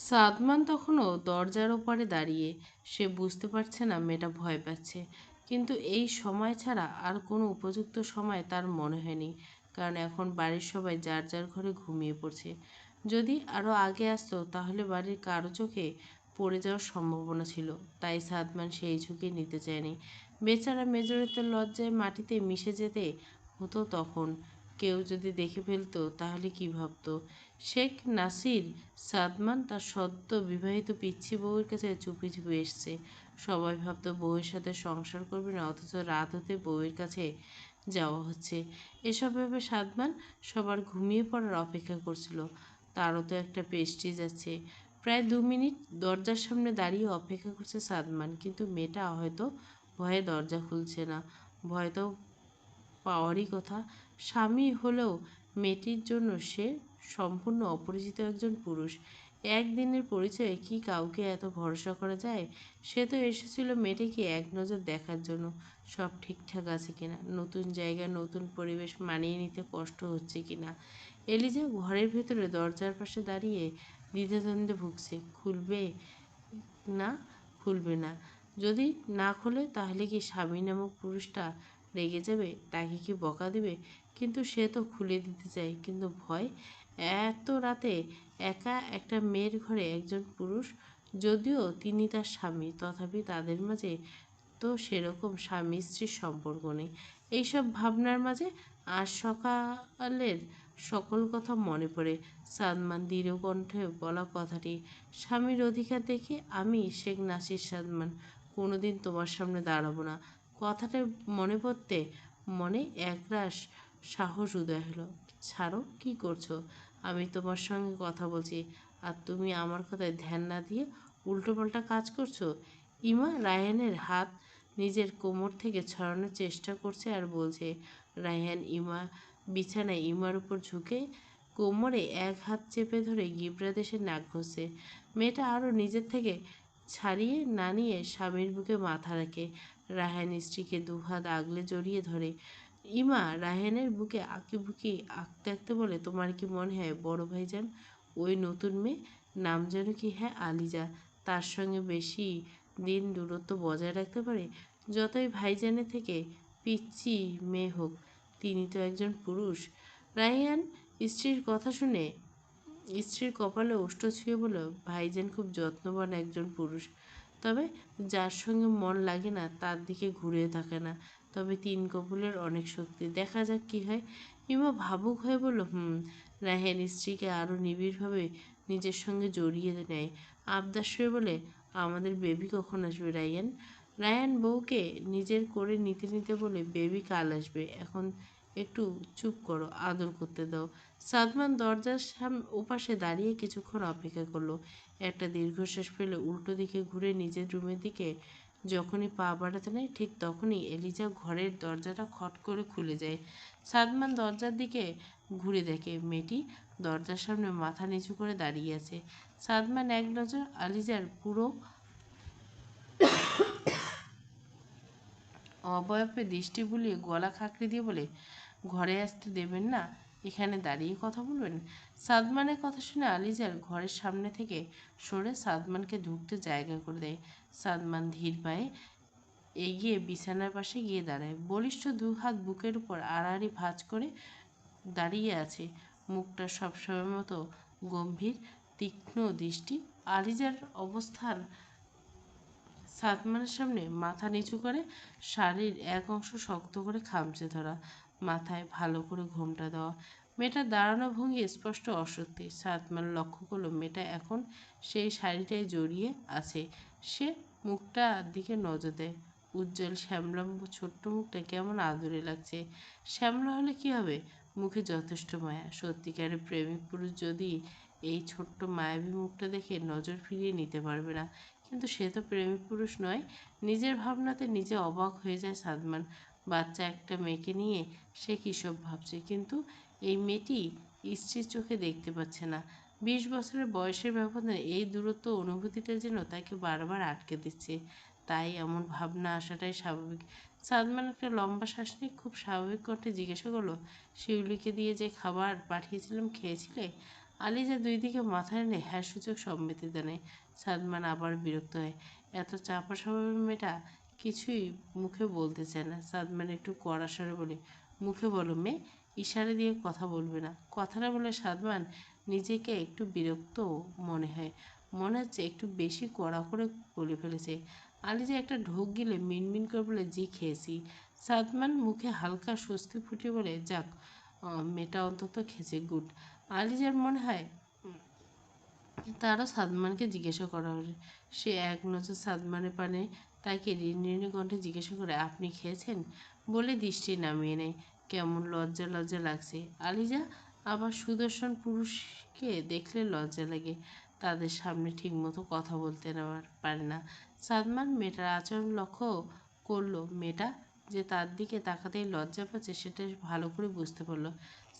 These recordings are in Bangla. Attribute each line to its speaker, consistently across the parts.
Speaker 1: সাদমান তখনও দরজার ওপারে দাঁড়িয়ে। সে বুঝতে পারছে না মেয়েটা ভয় পাচ্ছে, কিন্তু এই সময় ছাড়া আর কোনো উপযুক্ত সময় তার মনে হয়নি, কারণ এখন বাড়ির সবাই যার যার ঘরে ঘুমিয়ে পড়ছে। যদি আরও আগে আসতো তাহলে বাড়ির কারো চোখে পড়ে যাওয়ার সম্ভাবনা ছিল, তাই সাদমান সেই ঝুঁকি নিতে চায়নি। বেচারা মেজরের তো লজ্জায় মাটিতে মিশে যেতে হতো তখন। কেউ যদি দেখে ফেলতো তাহলে কি ভাবতো? শেখ নাসির সাদমান তার সদ্য বিবাহিত পিচ্ছি বউয়ের কাছে চুপি চুপি এসছে। সবাই ভাবতো বউয়ের সাথে সংসার করবে না, অথচ রাত হতে বউয়ের কাছে যাওয়া হচ্ছে। এসব ভেবে সাদমান সবার ঘুমিয়ে পড়ার অপেক্ষা করছিল। তারও তো একটা প্রেস্টিজ আছে। প্রায় 2 মিনিট দরজার সামনে দাঁড়িয়ে অপেক্ষা করছে সাদমান, কিন্তু মেয়েটা হয়তো ভয়ে দরজা খুলছে না। ভয় তো পাওয়ারই কথা। স্বামী হলেও মেয়েটির জন্য সে সম্পূর্ণ অপরিচিত একজন পুরুষ। একদিনের পরিচয়ে কি কাউকে এত ভরসা করা যায়? সে তো এসেছিল মেয়েটিকে এক নজর দেখার জন্য, সব ঠিকঠাক আছে কিনা, নতুন জায়গা নতুন পরিবেশ মানিয়ে নিতে কষ্ট হচ্ছে কিনা। এলিজা ঘরের ভেতরে দরজার পাশে দাঁড়িয়ে দ্বিধাদ্বন্দ্বে ভুগছে। খুলবে না, খুলবে না। যদি না খোলে তাহলে কি স্বামী নামক পুরুষটা রেগে যাবে, তাকে কি বকা দেবে? কিন্তু সে তো খুলে দিতে চায়, কিন্তু ভয়। এত রাতে একা একটা মেয়ের ঘরে একজন পুরুষ, যদিও তিনি তার স্বামী, তথাপি তাদের মাঝে তো সেরকম স্বামী স্ত্রীর সম্পর্ক নেই। এইসব ভাবনার মাঝে আজ সকালের সকল কথা মনে পড়ে। সাদমান দৃঢ় কণ্ঠে বলা কথাটি, স্বামীর অধিকার দেখে আমি শেখ নাসির সাদমান কোনোদিন তোমার সামনে দাঁড়াবো না। কথাটা মনে পড়তে মনে একরাশ সাহস উদয় হলো। ছাড়ো, কি করছো? আমি তোমার সঙ্গে কথা বলছি, আর তুমি আমার কথায় ধ্যান না দিয়ে উল্টোপাল্টা কাজ করছো। ইমা রায়হানের হাত নিজের কোমর থেকে ছড়ানোর চেষ্টা করছে আর বলছে। রায়হান বিছানায় ইমার উপর ঝুঁকে কোমরে এক হাত চেপে ধরে গিবরা দেশে নাক ঘষছে। মেয়েটা আরও নিজের থেকে ছাড়িয়ে না নিয়ে স্বামীর বুকে মাথা রাখে। রায়হান স্ত্রীকে দুহাত আগলে জড়িয়ে ধরে। ইমা রায়হানের বুকে আঁকিবুকি আঁকতে আঁকতে বলে, তোমার কি মনে হয় বড় ভাইজান ওই নতুন মেয়ে, নাম যেন কি, হ্যাঁ আলিজা, তার সঙ্গে বেশি দিন দূরত্ব বজায় রাখতে পারে? যতই ভাইজানের থেকে পিচ্ছি মেয়ে হোক, তিনি তো একজন পুরুষ। রায়হান স্ত্রীর কথা শুনে স্ত্রীর কপালে ওষ্ঠ ছুঁয়ে বলল, ভাইজান খুব যত্নবান একজন পুরুষ, তবে যার সঙ্গে মন লাগে না তার দিকে ঘুরে থাকে না। তবে তিন কপুলের অনেক শক্তি, দেখা যাক কি হয়। ইমা ভাবুক হয়ে বলল, রায়হান স্ত্রীকে আরও নিবিড়ভাবে নিজের সঙ্গে জড়িয়ে নেয়। আবদার সুরে বলে, আমাদের বেবি কখন আসবে রায়হান? রায়হান বউকে নিজের করে নিতে নিতে বলে, বেবি কাল আসবে, এখন একটু চুপ করো, আদর করতে দাও। সাদমান দরজার ওপাশে দাঁড়িয়ে কিছুক্ষণ অপেক্ষা করলো। একটা দীর্ঘশ্বাস ফেলে উল্টো দিকে ঘুরে নিজের রুমের দিকে যখনই পা বাড়াতে নেয়, ঠিক তখনই এলিজা ঘরের দরজাটা খট করে খুলে যায়। সাদমান দরজার দিকে ঘুরে দেখে মেয়েটি দরজার সামনে মাথা নিচু করে দাঁড়িয়ে আছে। সাদমান এক নজর আলিজার পুরো অবয়বে দৃষ্টি বুলিয়ে গলা খাঁকড়ে দিয়ে বলে, ঘরে আসতে দেবেন না, এখানে দাঁড়িয়ে কথা বলবেন? সাদমানের কথা শুনে আলিজার ঘরের সামনে থেকে সরে সাদমানকে ঢুকতে জায়গা করে দেয়। সাদমান ধীর পায়ে এগিয়ে বিছানার পাশে গিয়ে দাঁড়ায়। বলিষ্ঠ দু হাত বুকের উপর আড়াআড়ি ভাঁজ করে দাঁড়িয়ে আছে, মুখটা সবসময়ের মতো গম্ভীর, তীক্ষ্ণ দৃষ্টি। আলিজার অবস্থান সাদমানের সামনে মাথা নিচু করে, শাড়ির এক অংশ শক্ত করে খামচে ধরা, মাথায় ভালো করে ঘোমটা দেওয়া। মেয়েটার দাঁড়ানো ভঙ্গি স্পষ্ট অসত্যি। সাদমান লক্ষ্য করলো মেয়েটা এখন সেই শাড়িটায় জড়িয়ে আছে। সে মুখটার দিকে নজর দেয়। উজ্জ্বল শ্যামলা ছোট্ট মুখটা কেমন আদুরে লাগছে। শ্যামলা হলে কি হবে, মুখে যথেষ্ট মায়া। সত্যিকারের প্রেমিক পুরুষ যদি এই ছোট্ট মায়াবী মুখটা দেখে নজর ফিরিয়ে নিতে পারবে না, কিন্তু সে তো প্রেমিক পুরুষ নয়। নিজের ভাবনাতে নিজে অবাক হয়ে যায় সাদমান। বাচ্চা একটা মেয়েকে নিয়ে সে কী সব ভাবছে, কিন্তু এই মেয়েটি স্ত্রীর চোখে দেখতে পাচ্ছে না। 20 বছরের বয়সের ব্যবধানে এই দূরত্ব অনুভূতিটা যেন তাকে বারবার আটকে দিচ্ছে। তাই এমন ভাবনা আসাটাই স্বাভাবিক। সাদমান একটা লম্বা শ্বাস নিয়ে খুব স্বাভাবিক কণ্ঠে জিজ্ঞাসা করলো, শিউলিকে দিয়ে যে খাবার পাঠিয়েছিলাম খেয়েছিলে? আলিজা দুই দিকে মাথা এনে হ্যাঁ সূচক সম্মতি জানায়। সাদমান আবার বিরক্ত হয়। এত চাপা স্বভাবের মেয়েটা কিছুই মুখে বলতে চায় না। সাদমান একটু কড়া স্বরে বলে, মুখে বলো মেয়ে, ইশারা দিয়ে কথা বলবে না। কথাটা বলে সাদমান নিজেকে একটু বিরক্ত মনে হয়। মনে হচ্ছে একটু বেশি কড়া করে বলে ফেলেছে। আলিজা একটা ঢোক গিলে মিনমিন করে বলে, জি খেয়েছি। সাদমান মুখে হালকা স্বস্তি ফুটিয়ে বলে, যাক, মেয়েটা অন্তত খেয়েছে, গুড। আলিজার মনে হয় তারও সাদমানকে জিজ্ঞাসা করা হবে। সে এক নজর সাদমানের পানে তাকে ঋণঋণী কণ্ঠে জিজ্ঞাসা করে, আপনি খেয়েছেন? বলে দৃষ্টি নামিয়ে নেয়। কেমন লজ্জা লজ্জা লাগছে। আলিজা আবার সুদর্শন পুরুষকে দেখলে লজ্জা লাগে। তাদের সামনে ঠিকমতো কথা বলতে পারে না। সাদমান মেয়েটার আচরণ লক্ষ্য করলো। মেয়েটা যে তার দিকে তাকাতেই লজ্জা পাচ্ছে সেটা ভালো করে বুঝতে পারলো।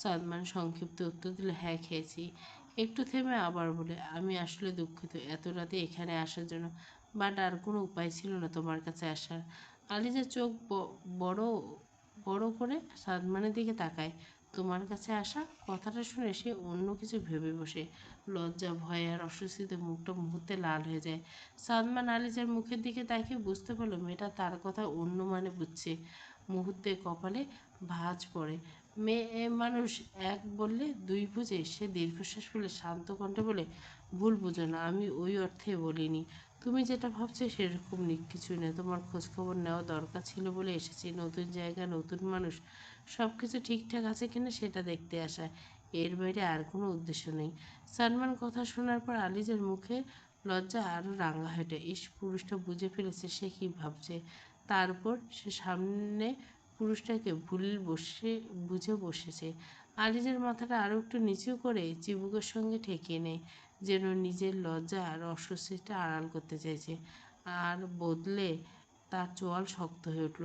Speaker 1: সাদমান সংক্ষিপ্ত উত্তর দিল, হ্যাঁ খেয়েছি। একটু থেমে আবার বলে, আমি আসলে দুঃখিত এত রাতে এখানে আসার জন্য, বাট আর কোনো উপায় ছিল না তোমার কাছে আসার। আলিজা চোখ বড় বড় করে সাদমানের দিকে তাকায়। তোমার কাছে আসা কথাটা শুনে সে অন্য কিছু ভেবে বসে। লজ্জা, ভয় আর অস্বস্তিতে মুখটা মুহূর্তে লাল হয়ে যায়। সাদমান আলিজার মুখের দিকে তাকিয়ে বুঝতে পারলো মেয়েটা তার কথা অন্য মানে বুঝছে। মুহূর্তে কপালে ভাঁজ পড়ে। মেয়ে মানুষ এক বললে দুই বুঝে। সে দীর্ঘশ্বাস ফেলে শান্ত কণ্ঠে বলে, ভুল বুঝো না, আমি ওই অর্থে বলিনি। তুমি যেটা ভাবছো সেরকম কিছুই নয়। তোমার খোঁজখবর নেওয়া দরকার ছিল বলে এসেছি। নতুন জায়গা, নতুন মানুষ, সব কিছু ঠিকঠাক আছে কিনা সেটা দেখতে আসা। এর বাইরে আর কোনো উদ্দেশ্য নেই। সালমান কথা শোনার পর আলিজের মুখে লজ্জা আরও রাঙা হয়ে ওঠে। ইস, পুরুষটা বুঝে ফেলেছে সে কী ভাবছে। তারপর সে সামনে পুরুষটাকে বুঝে বসেছে। আলিজের মাথাটা আরও একটু নিচু করে চিবুকের সঙ্গে ঠেকিয়ে নেয়, যেন নিজের লজ্জা আর অস্বস্তিটা আড়াল করতে চাইছে। আর বদলে তার চোয়াল শক্ত হয়ে উঠল।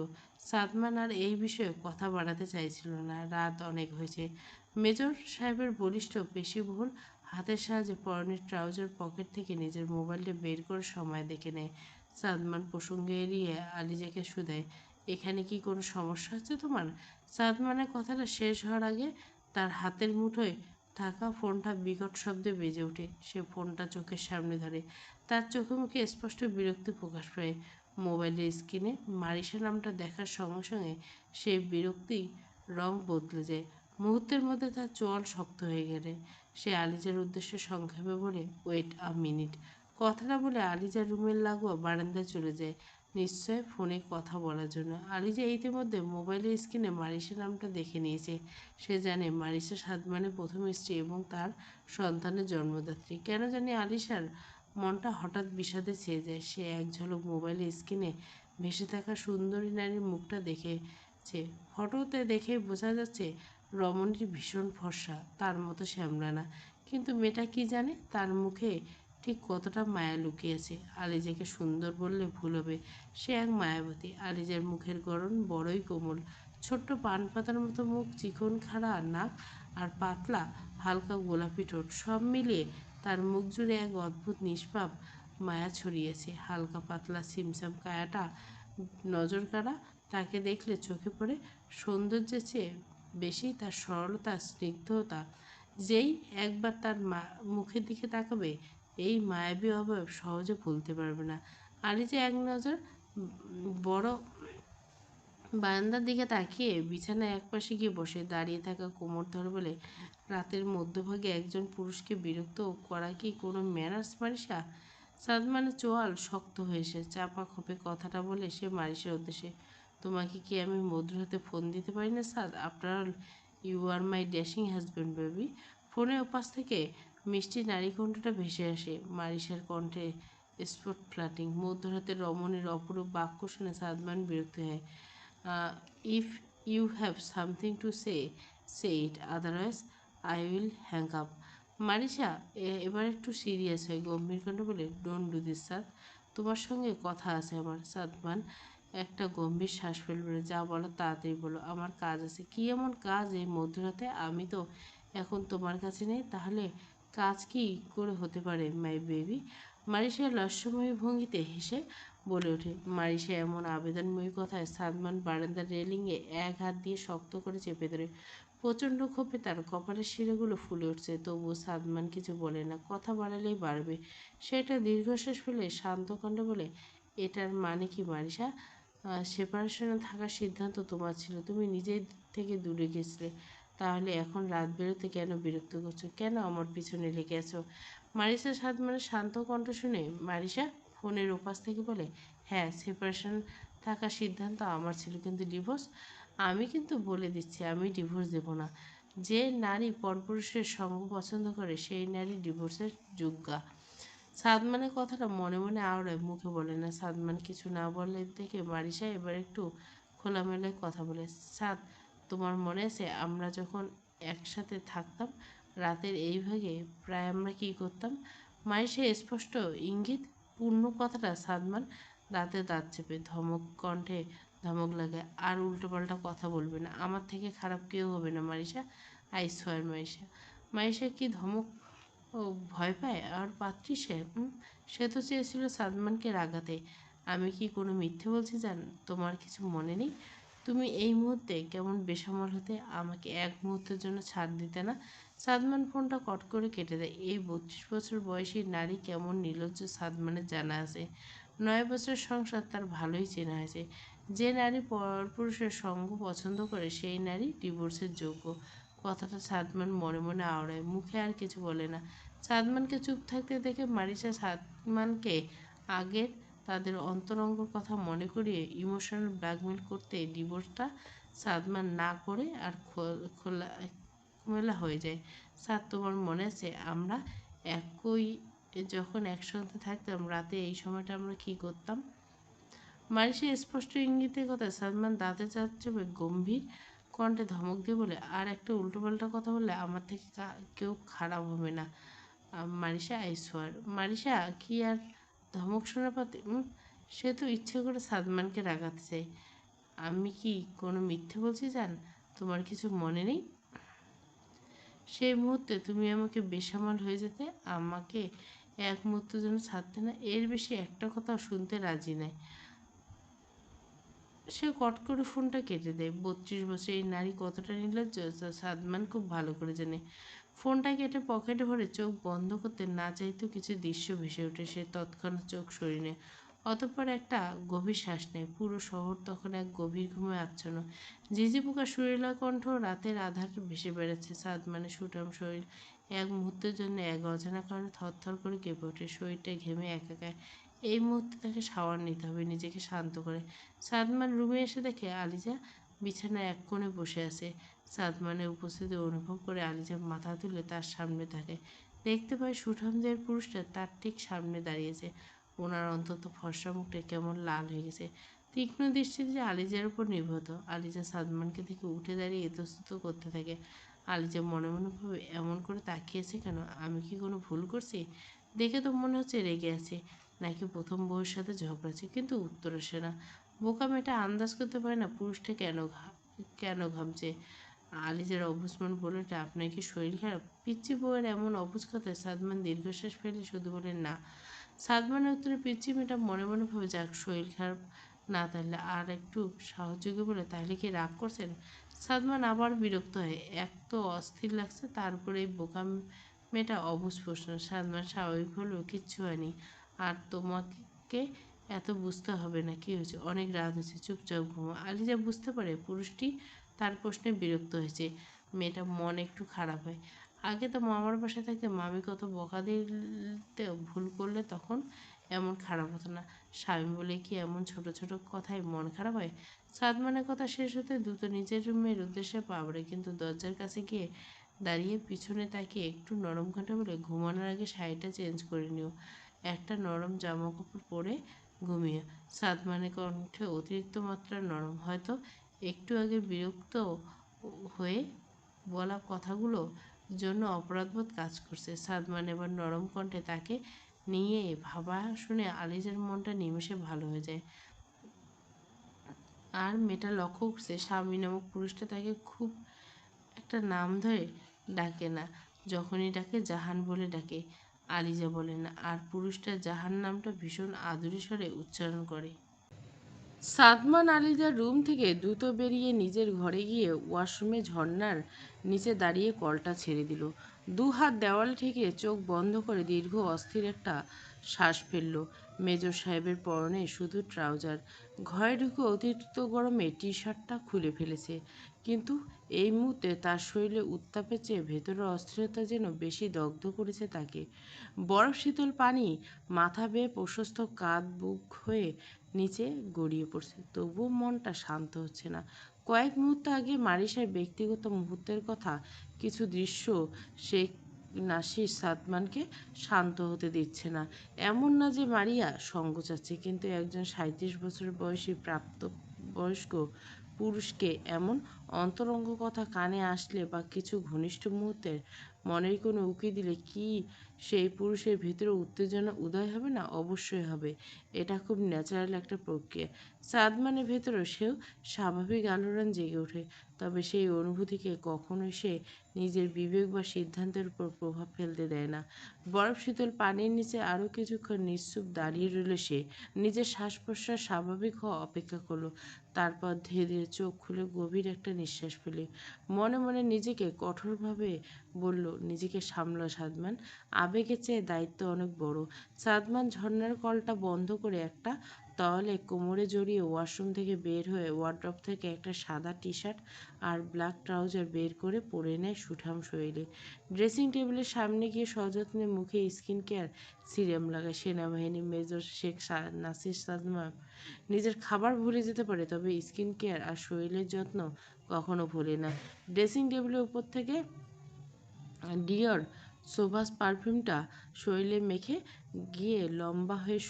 Speaker 1: সাদমান আর এই বিষয়ে কথা বাড়াতে চাইছিল না। রাত অনেক হয়েছে। মেজর সাহেবের বলিষ্ঠ পেশিবহুল হাতের সাহায্যে পরনের ট্রাউজার পকেট থেকে নিজের মোবাইলটা বের করে সময় দেখে নেয়। সাদমান প্রসঙ্গে এড়িয়ে আলিজাকে শুধায়, এখানে কি কোনো সমস্যা হচ্ছে তোমার? সাদমানের কথাটা শেষ হওয়ার আগে তার হাতের মুঠোয় থাকা ফোনটা বিকট শব্দে বেজে ওঠে। সে ফোনটা চোখের সামনে ধরে। তার চোখে মুখে স্পষ্ট বিরক্তি প্রকাশ পায়। মোবাইলের স্ক্রিনে মারিসা নামটা দেখার সঙ্গে সঙ্গে সেই বিরক্তি রং বদলে যায়। মুহূর্তের মধ্যে তার চোয়াল শক্ত হয়ে গেলে সে আলিজার উদ্দেশ্যে সংক্ষেপে বলে, ওয়েট আ মিনিট। কথাটা বলে আলিজার রুমের লাগোয়া বারান্দায় চলে যায়, নিশ্চয় ফোনে কথা বলার জন্য। আলিজা ইতিমধ্যে মোবাইলের স্ক্রিনে মারিসা নামটা দেখে নিয়েছে। সে জানে মারিসা সাদমানের প্রথম স্ত্রী এবং তার সন্তানের জন্মদাত্রী। কেন জানি আলিশার মনটা হঠাৎ বিষাদে ছেয়ে যায়। সে এক ঝলক মোবাইলের স্ক্রিনে ভেসে থাকা সুন্দরী নারীর মুখটা দেখেছে। ফটোতে দেখে বোঝা যাচ্ছে রমণীর ভীষণ ফর্সা, তার মতো শ্যামলা না। কিন্তু মেয়েটা কি জানে তার মুখে ঠিক কতটা মায়া লুকিয়েছে। আলিজাকে সুন্দর বললে ভুল হবে। সে এক মায়াবতী। আলিজার মুখের গড়ন বড়ই কোমল। ছোট্ট পান পাতার মতো মুখ, চিকন খাড়া নাক আর পাতলা হালকা গোলাপি ঠোঁট, সব মিলিয়ে তার মুখ জুড়ে এক অদ্ভুত নিষ্পাপ মায়া ছড়িয়েছে। হালকা পাতলা সিমসাম কায়াটা নজর কাড়া। তাকে দেখলে চোখে পড়ে সৌন্দর্যের চেয়ে বেশি তার সরলতা, স্নিগ্ধতা। যেই একবার তার মুখের দিকে তাকাবে এই মায়াবী অবয়ব সহজে ভুলতে পারবে না। আলিজা এক নজর বড় বারান্দার দিকে তাকিয়ে বিছানায় একপাশে গিয়ে বসে। দাঁড়িয়ে থাকা কোমর ধরে বলে, রাতের মধ্যভাগে একজন পুরুষকে বিরক্ত করা কি কোনো ম্যানার্স মারিসা? সাদমানের চোয়াল শক্ত হয়েছে। চাপা খোপে কথাটা বলে সে মারিসার উদ্দেশ্যে, তোমাকে কি আমি মধুর হাতে ফোন দিতে পারি না Saad? After all you are my dashing husband baby. ফোনের ওপাশ থেকে মিষ্টি নারী কণ্ঠটা ভেসে আসে। মারিসার কণ্ঠে স্পট ফ্ল্যাটিং। মধ্যরাতের হাতে রমণীর অপরূপ বাক্য শুনে সাদমান বিরক্ত হয়। If you have something to say it, otherwise I will hang up. Marisa এবার একটু সিরিয়াস হয়, গম্ভীর কণ্ঠে বলে, ডোন্ট ডু দিস সাদ, তোমার সঙ্গে কথা আছে আমার। সাদমান একটা গম্ভীর শ্বাস ফেলে বলে, যা বলো তাড়াতাড়ি বলো, আমার কাজ আছে। কী এমন কাজ এই মধ্যরাতে? আমি তো এখন তোমার কাছে নেই। তাহলে কাজ কী করে হতে পারে মাই বেবি? মারিসা লস্যময়ী ভঙ্গিতে হেসে বলে ওঠে। মারিসা এমন আবেদনময়ী কথায় সাদমান বারান্দার রেলিংয়ে এক হাত দিয়ে শক্ত করে চেপে ধরে। প্রচণ্ড ক্ষোভে তার কপালের শিরাগুলো ফুলে উঠছে, তবুও সাদমান কিছু বলে না। কথা বাড়ালেই বাড়বে। সে একটা দীর্ঘশ্বাস ফেলে শান্ত কণ্ঠে বলে, এটার মানে কি মারিসা? সেপারেশনে থাকার সিদ্ধান্ত তোমার ছিল, তুমি নিজের থেকে দূরে গেছিলে। তাহলে এখন রাত বেরোতে কেন বিরক্ত করছো? কেন আমার পিছনে লেগে আছো? মারিসা সাদমানের শান্ত কণ্ঠ শুনে মারিসা ফোনের ওপাশ থেকে বলে, হ্যাঁ, সেপারেশন থাকার সিদ্ধান্ত আমার ছিল, কিন্তু ডিভোর্স? আমি কিন্তু বলে দিচ্ছি, আমি ডিভোর্স দেব না। যে নারী পরপুরুষের সঙ্গ পছন্দ করে সেই নারী ডিভোর্সের যোগ্যা। সাদমানের কথাটা মনে মনে আওড়ায়, মুখে বলে না। সাদমান কিছু না বললে দেখে মারিসা এবার একটু খোলামেলায় কথা বলে, সাদ, তোমার মনে আছে আমরা যখন একসাথে থাকতাম রাতের এই ভাগে প্রায় আমরা কী করতাম? মারিসা স্পষ্ট ইঙ্গিত পূর্ণ কথাটা সাদমান দাঁতে দাঁত চেপে ধমক কণ্ঠে ধমক লাগে, আর উল্টোপাল্টা কথা বলবে না। আমার থেকে খারাপ কেউ হবে না Marisa, I swear. Marisa Marisa কি ধমক ও ভয় পায়? আর পাত্রী সে? সে তো চেয়েছিল সাদমানকে রাগাতে। আমি কি কোনো মিথ্যে বলছি জান? তোমার কিছু মনে নেই? তুমি এই মুহূর্তে কেমন বেসামাল হতে, আমাকে এক মুহূর্তের জন্য ছাড় দিতে না? সাদমান ফোনটা কট করে কেটে দেয়। এই 32 বছর বয়সী নারী কেমন নির্লজ্জ সাদমানের জানা আছে। 9 বছরের সংসার তার ভালোই চেনা হয়েছে। যে নারী পরপুরুষের সঙ্গ পছন্দ করে সেই নারী ডিভোর্সের যোগ্য। কথাটা সাদমান মনে মনে আওড়ায়, মুখে আর কিছু বলে না। সাদমানকে চুপ থাকতে দেখে মারিসা সাদমানকে আগের তাদের অন্তরঙ্গর কথা মনে করিয়ে ইমোশনাল ব্ল্যাকমেল করতে ডিভোর্সটা সাদমান না করে আর খোলামেলা হয়ে যায়। স্যার, তোমার মনে আছে আমরা একই যখন একসঙ্গে থাকতাম রাতে এই সময়টা আমরা কী করতাম? মারিসের স্পষ্ট ইঙ্গিতের কথা সালমান দাঁতে দাঁত চেপে গম্ভীর কণ্ঠে ধমক দিয়ে বলে, আর একটা উল্টোপাল্টা কথা বললে আমার থেকে কেউ খারাপ হবে না মারিসা, আই সোয়ার। মারিসা কি আর ধমক শোনা পাতে? সে তো ইচ্ছে করে সাদমানকে রাগাতে চায়। আমি কি কোনো মিথ্যে বলছি জান? তোমার কিছু মনে নেই? সেই মুহূর্তে তুমি আমাকে বেসামাল হয়ে যেতে, আমাকে এক মুহূর্তের জন্য ছাড়তে না, এর বেশি একটা কথাও শুনতে রাজি নাই। সে কট করে ফোনটা কেটে দেয়। 32 বছর এই নারী কতটা নির্লজ্জ সাদমান খুব ভালো করে জানে। ফোনটা কেটে পকেটে ভরে চোখ বন্ধ করতে না চাইতেও কিছু দৃশ্য ভেসে ওঠে। সে তৎক্ষণাৎ চোখ সরিয়ে নেয়, অতঃপর একটা গভীর শ্বাস নেয়। পুরো শহর তখন এক গভীর ঘুমে আচ্ছন্ন। ঝিঝি পোকা সুরেলা কণ্ঠ রাতের আধার ভেসে বেড়াচ্ছে। সাদমানের সুঠাম শরীর এক মুহূর্তের জন্য এক অজানা কারণে থরথর করে কেঁপে ওঠে। শরীরটা ঘেমে একাকার। এই মুহূর্তে তাকে শাওয়ার নিতে হবে নিজেকে শান্ত করে। সাদমান রুমে এসে দেখে আলিজা বিছানায় এক কোণে বসে আছে। সাদমানের উপস্থিতি অনুভব করে আলিজা মাথা তুলে তার সামনে থাকে। দেখতে পায় সুঠামদের পুরুষটা তার ঠিক সামনে দাঁড়িয়েছে। ওনার অন্তত ফর্সা মুখটা কেমন লাল হয়ে গেছে। তীক্ষ্ণ দৃষ্টিতে আলিজার উপর নিবদ্ধ। আলিজা সাদমানকে দেখে উঠে দাঁড়িয়ে ইতস্তত করতে থাকে। আলিজা মনে মনে ভাবে, এমন করে তাকিয়েছে কেন? আমি কি কোনো ভুল করছি? দেখে তো মনে হচ্ছে রেগে আছে, নাকি প্রথম বউয়ের সাথে ঝগড়াছে, কিন্তু উত্তর আসে না। বোকা মেয়েটা আন্দাজ করতে পারে না পুরুষটা কেন ঘামছে। আলিজার অবুঝমন বলে ওঠে, আপনার কি শরীর খারাপ? পিচ্চি বউয়ের এমন অবুঝ কথায় সাদমান দীর্ঘশ্বাস ফেলে শুধু বলে, না। সাদমানের উত্তরে পিচ্চি মেয়েটা মনে মনে ভাবে, যাক, শরীর খারাপ না, তাহলে আর একটু সাহসযোগ্য বলে, তাহলে কি রাগ করছেন? সাদমান আবার বিরক্ত হয়। এক তো অস্থির লাগছে, তারপরে এই বোকা মেয়েটা অবুঝ প্রশ্ন। সাদমান স্বাভাবিক হলেও কিচ্ছু হয়নি। আর তোমাকে এত বুঝতে হবে না, কি হয়েছে? অনেক রাত হয়েছে, চুপচাপ ঘুমো। আলিজা বুঝতে পারে পুরুষটি তার প্রশ্নে বিরক্ত হয়েছে। মেয়েটা মন একটু খারাপ হয়। আগে তো মামার বাসায় থাকতে মামি কত বকা দিতে, ভুল করলে তখন এমন খারাপ হতো না। স্বামী বলে কি এমন ছোট ছোট কথায় মন খারাপ হয়? সাদমানের কথা শেষ হতে দ্রুত নিজের রুমের উদ্দেশ্যে পা বাড়ে, কিন্তু দরজার কাছে গিয়ে দাঁড়িয়ে পিছনে তাকিয়ে একটু নরম কণ্ঠে বলে, ঘুমানোর আগে শাড়িটা চেঞ্জ করে নিও, একটা নরম জামা কাপড় পরে ঘুমিয়ে। সাদমানের কণ্ঠে অতিরিক্ত মাত্রার নরম, হয়তো একটু আগে বিরক্ত হয়ে বলা কথাগুলো জন্য অপরাধবোধ কাজ করছে। সাদমান এবার নরম কণ্ঠে তাকে নিয়ে ভাবা শুনে আলিজার মনটা নিমেষে ভালো হয়ে যায়। আর মেয়েটা লক্ষ্য করছে স্বামী নামক পুরুষটা তাকে খুব একটা নাম ধরে ডাকে না, যখনই ডাকে জাহান বলে ডাকে, আলিজা বলে না। আর পুরুষটা জাহান নামটা ভীষণ আদুরে স্বরে উচ্চারণ করে। সাদমান আলীজার রুম থেকে দ্রুত বেরিয়ে নিজের ঘরে গিয়ে ওয়াশরুমে ঝর্ণার নিচে দাঁড়িয়ে কলটা ছেড়ে দিল। দু হাত দেওয়ালে ঠেকে চোখ বন্ধ করে দীর্ঘ অস্থির একটা শ্বাস ফেলল। মেজর সাহেবের পরনে শুধু ট্রাউজার। ঘরে ঢুকে অতিরিক্ত গরমে টি শার্টটা খুলে ফেলেছে। কিন্তু এই মুহূর্তে তার শরীরে উত্তাপের চেয়ে ভেতরের অস্থিরতা যেন বেশি দগ্ধ করেছে তাকে। বরফ শীতল পানি মাথা বেয়ে প্রশস্ত কাঁধ বুক হয়ে নিচে গড়িয়ে পড়ছে, তবুও মনটা শান্ত হচ্ছে না। কয়েক মুহূর্ত আগে মারিসার ব্যক্তিগত মুহূর্তের কথা কিছু দৃশ্য সে নাসির সাদমানকে শান্ত হতে দিচ্ছে না। এমন না যে মারিয়া সঙ্গ চাচ্ছে, কিন্তু একজন ৩৭ বছর বয়সী প্রাপ্তবয়স্ক পুরুষকে এমন অন্তরঙ্গ কথা কানে আসলে বা কিছু ঘনিষ্ঠ মুহূর্তের মনের কোনো উকি দিলে কি সেই পুরুষের ভিতরে উত্তেজনা উদয় হবে না? অবশ্যই হবে। এটা খুব ন্যাচারাল একটা প্রক্রিয়া। সাদমানের ভেতরেও সেও স্বাভাবিক আলোড়ন জেগে ওঠে, তবে সেই অনুভূতিকে কখনোই সে নিজের বিবেক বা সিদ্ধান্তের উপর প্রভাব ফেলতে দেয় না। বরফ শীতল পানির নিচে আরও কিছুক্ষণ নিশ্চুপ দাঁড়িয়ে রইল সে। নিজের শ্বাস প্রশ্বাস স্বাভাবিক হওয়া অপেক্ষা করল। তারপর ধীরে ধীরে চোখ খুলে গভীর একটা নিঃশ্বাস ফেলে মনে মনে নিজেকে কঠোরভাবে বলল, নিজেকে সামলা সাদমান, আবেগের চেয়ে দায়িত্ব অনেক বড়। সাদমান ঝর্ণার কলটা বন্ধ করে একটা তাহলে কোমরে জড়িয়ে ওয়াশরুম থেকে বের হয়ে ওয়ার্ড্রপ থেকে একটা সাদা টি শার্ট আর ব্ল্যাক ট্রাউজার বের করে পরে নেয় সুঠাম শরীরে। ড্রেসিং টেবিলের সামনে গিয়ে সযত্নে মুখে স্কিন কেয়ার সিরাম লাগায়। সেনাবাহিনী মেজর শেখ নাসির সাদমান নিজের খাবার ভুলে যেতে পারে, তবে স্কিন কেয়ার আর শরীরের যত্ন কখনো ভোলে না। ড্রেসিং টেবিলের উপর থেকে ডিওর সোভাস পারফিউমটা শরীরে মেখে গিয়ে লম্বা হয়ে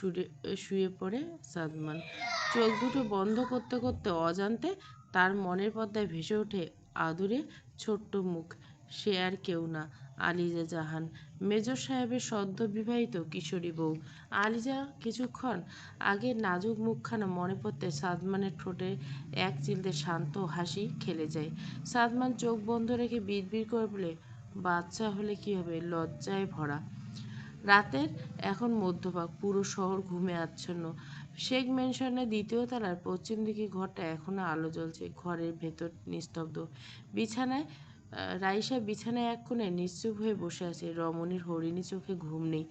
Speaker 1: শুয়ে পড়ে সাদমান। চোখ দুটো বন্ধ করতে করতে অজান্তে তার মনের পর্দায় ভেসে ওঠে আদুরে ছোট্ট মুখ। সে আর কেউ না, আলিজা জাহান, মেজর সাহেবের সদ্য বিবাহিত কিশোরী বউ। আলিজা কিছুক্ষণ আগে নাজুক মুখখানা মনে পড়তে সাদমানের ঠোঁটে এক চিলতে শান্ত হাসি খেলে যায়। সাদমান চোখ বন্ধ রেখে বিড়বিড় করে বলে, বাচ্চা হলে কী হবে, লজ্জায় ভরা। রাতের এখন মধ্যভাগ, পুরো শহর ঘুমে আচ্ছন্ন। শেখ ম্যানশনের দ্বিতীয় তলার পশ্চিম দিকে ঘরটা এখনো আলো জ্বলছে। ঘরের ভেতর নিস্তব্ধ। বিছানায় রাইসা বিছানায় এক কোণে নিশ্চুপ হয়ে বসে আছে। রমণীর হরিণী চোখে ঘুম নেই।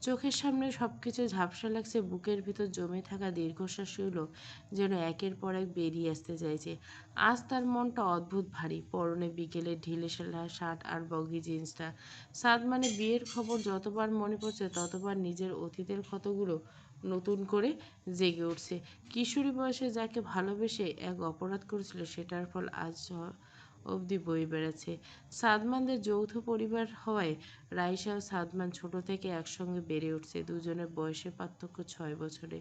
Speaker 1: চোখের সামনে সবকিছু ঝাপসা লাগছে। বুকের ভিতর জমে থাকা দীর্ঘশ্বাসগুলো যেন একের পর এক বেরিয়ে আসতে চাইছে। আজ তার মনটা অদ্ভুত ভারী। পরনে বিকেলের ঢিলে শার্ট আর বগি জিন্সটা। সাদমানের বিয়ের খবর যতবার মনে পড়ছে ততবার নিজের অতীতের ক্ষতগুলো নতুন করে জেগে উঠছে। কিশোরী বয়সে যাকে ভালোবেসে এক অপরাধ করেছিল, সেটার ফল আজ অবধি বয়ে বেড়াচ্ছে। সাদমানদের যৌথ পরিবার হওয়ায় রাইসা ও সাদমান ছোট থেকে একসঙ্গে বেড়ে উঠছে। দুজনের বয়সের পার্থক্য 6 বছরে।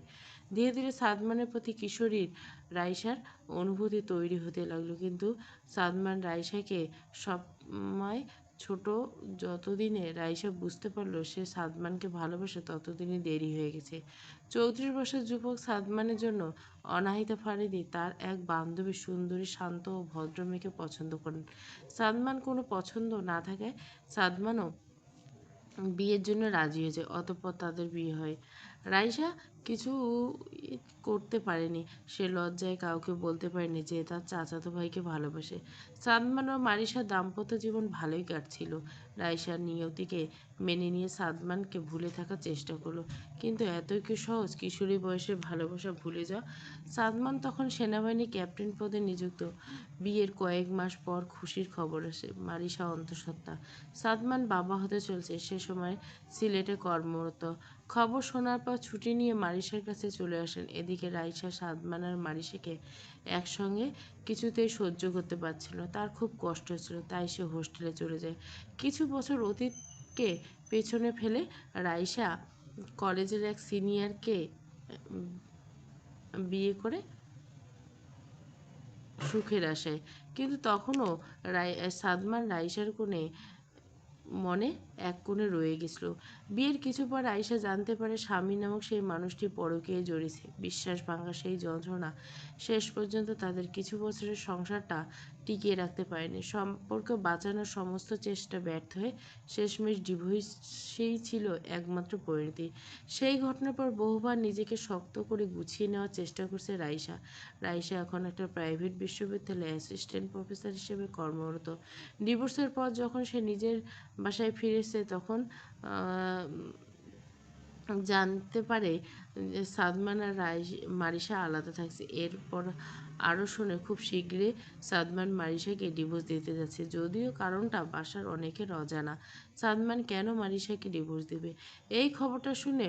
Speaker 1: ধীরে ধীরে সাদমানের প্রতি কিশোরীর রাইসার অনুভূতি তৈরি হতে লাগলো, কিন্তু সাদমান রাইসাকে সবসময় ছোট। যতদিনে রাইসা বুঝতে পারল সে সাদমানকে ভালোবাসে, ততদিনই দেরি হয়ে গেছে। 34 বছর যুবক সাদমানের জন্য অনাহিতা ফারিদি তার এক বান্ধবী সুন্দরী, শান্ত ও ভদ্র মেয়েকে পছন্দ করেন। সাদমান কোনো পছন্দ না থাকায় সাদমানও বিয়ের জন্য রাজি হয়ে যায়। অতঃপর তাদের বিয়ে হয়। রাইসা কিছু করতে পারেনি। সে লজ্জায় কাউকে বলতে পারেনি যে তার চাচাতো ভাইকে ভালোবাসে। সাদমান ও মারিসার দাম্পত্য জীবন ভালোই কাটছিল। রাইসার নিয়তিকে মেনে নিয়ে সাদমানকে ভুলে থাকার চেষ্টা করলো, কিন্তু এতই কি সহজ কিশোরী বয়সের ভালোবাসা ভুলে যাওয়া? সাদমান তখন সেনাবাহিনী ক্যাপ্টেন পদে নিযুক্ত। বিয়ের কয়েক মাস পর খুশির খবর আসে, মারিসা অন্তঃসত্ত্বা। সাদমান বাবা হতে চলছে। সে সময় সিলেটে কর্মরত। খবর শোনার পর ছুটি নিয়ে মারিসার কাছে চলে আসেন। এদিকে রাইসা সাদমান আর মারিসাকে একসঙ্গে কিছুতেই সহ্য করতে পারছিল না। তার খুব কষ্ট হচ্ছিল, তাই সে হোস্টেলে চলে যায়। কিছু বছর অতীতকে পেছনে ফেলে রাইসা কলেজের এক সিনিয়রকে বিয়ে করে সুখের আশায়। কিন্তু তখনও সাদমান রাইসার মনে এক কোণে রয়ে গেছিল। বিয়ের কিছু পর আয়েশা জানতে পারে স্বামী নামক সেই মানুষটি পরকীয়ায় জড়িয়েছে। বিশ্বাস ভাঙা সেই যন্ত্রণা শেষ পর্যন্ত তাদের কিছু বছরের সংসারটা টিকিয়ে রাখতে পারেনি। সম্পর্ক বাঁচানোর সমস্ত চেষ্টা ব্যর্থ হয়ে শেষমেশ ডিভোর্সেই ছিল একমাত্র পরিণতি। সেই ঘটনার পর বহুবার নিজেকে শক্ত করে গুছিয়ে নেওয়ার চেষ্টা করছে রাইসা। রাইসা এখন একটা প্রাইভেট বিশ্ববিদ্যালয়ে অ্যাসিস্ট্যান্ট প্রফেসর হিসেবে কর্মরত। ডিভোর্সের পর যখন সে নিজের বাসায় ফিরেছে তখন জানতে পারে যে সাদমান আর মারিসা আলাদা থাকছে। এরপর আরও শুনে খুব শীঘ্রই সাদমান মারিসাকে ডিভোর্স দিতে যাচ্ছে, যদিও কারণটা বাসার অনেকের অজানা। সাদমান কেন মারিসাকে ডিভোর্স দেবে? এই খবরটা শুনে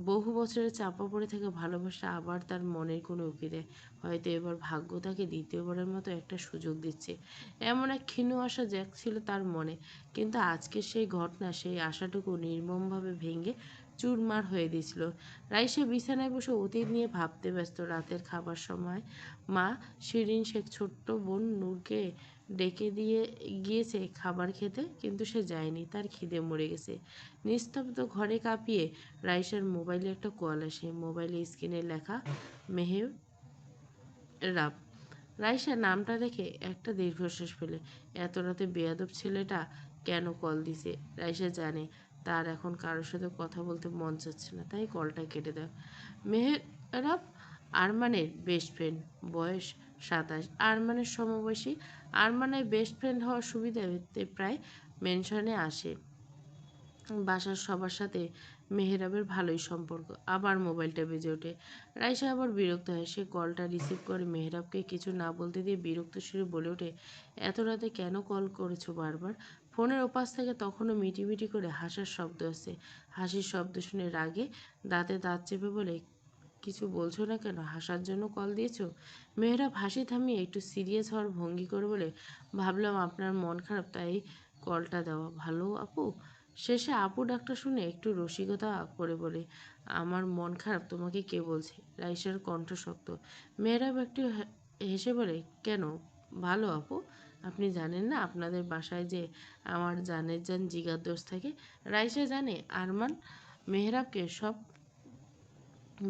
Speaker 1: বহু বছরের চাপা পড়ে থাকা ভালোবাসা আবার তার মনের কোনো উকি দেয়। হয়তো এবার ভাগ্য তাকে দ্বিতীয়বারের মতো একটা সুযোগ দিচ্ছে, এমন এক ক্ষীণ আশা জাগছিল তার মনে। কিন্তু আজকের সেই ঘটনা সেই আশাটুকু নির্মমভাবে ভেঙে চুরমার হয়ে দিয়েছিল। রাইসা বিছানায় বসে অতীত নিয়ে ভাবতে ব্যস্ত। রাতের খাবার সময় মা শিরিন শেখ ছোট্ট বোন নূরকে ডেকে দিয়ে গিয়েছে খাবার খেতে, কিন্তু সে যায়নি। তার খিদে মরে গেছে। নিস্তব্ধ ঘরে কাঁপিয়ে রাইসার মোবাইলে একটা কল আসে। মোবাইলে স্ক্রিনে লেখা মেহরাব। রাইসা নামটা দেখে একটা দীর্ঘশ্বাস ফেলে। এত রাতে বেয়াদব ছেলেটা কেন কল দিছে? রাইসা জানে তার এখন কারোর সাথে কথা বলতে মন চাচ্ছে না, তাই কলটা কেটে দেয়। মেহরাব আরমানের বেস্ট ফ্রেন্ড, বয়স 27, আরমানের সমবয়সী। আরমানের বেস্ট ফ্রেন্ড হওয়ার সুবিধাতে প্রায় মেনশনে আসে। বাসার সবার সাথে মেহরাবের ভালোই সম্পর্ক। আবার মোবাইলটা বেজে ওঠে। রাইসা আবার বিরক্ত হয়। সে কলটা রিসিভ করে মেহরাবকে কিছু না বলতে দিয়ে বিরক্ত সুরে বলে ওঠে, এত রাতে কেন কল করেছো বারবার? ফোনের ওপাশ থেকে তখনও মিটিমিটি করে হাসার শব্দ আসছে। হাসির শব্দ শুনে রাগে দাঁতে দাঁত চেপে বলে, কিছু বলছো না কেন? হাসার জন্য কল দিয়েছো? মেহরাব হাসি থামিয়ে একটু সিরিয়াস হওয়ার ভঙ্গি করে বলে, ভাবলাম আপনার মন খারাপ তাই কলটা দেওয়া ভালো আপু। শেষে আপু ডাক্তার শুনে একটু রসিকতা করে বলে, আমার মন খারাপ তোমাকে কে বলছে? রাইসার কণ্ঠ শক্ত। মেহরাব একটু হেসে বলে, কেন ভালো আপু? আপনি জানেন না আপনাদের বাসায় যে আমার জানের জান জিগার দোষ থাকে? রাইসা জানে আরমান মেহরাবকে সব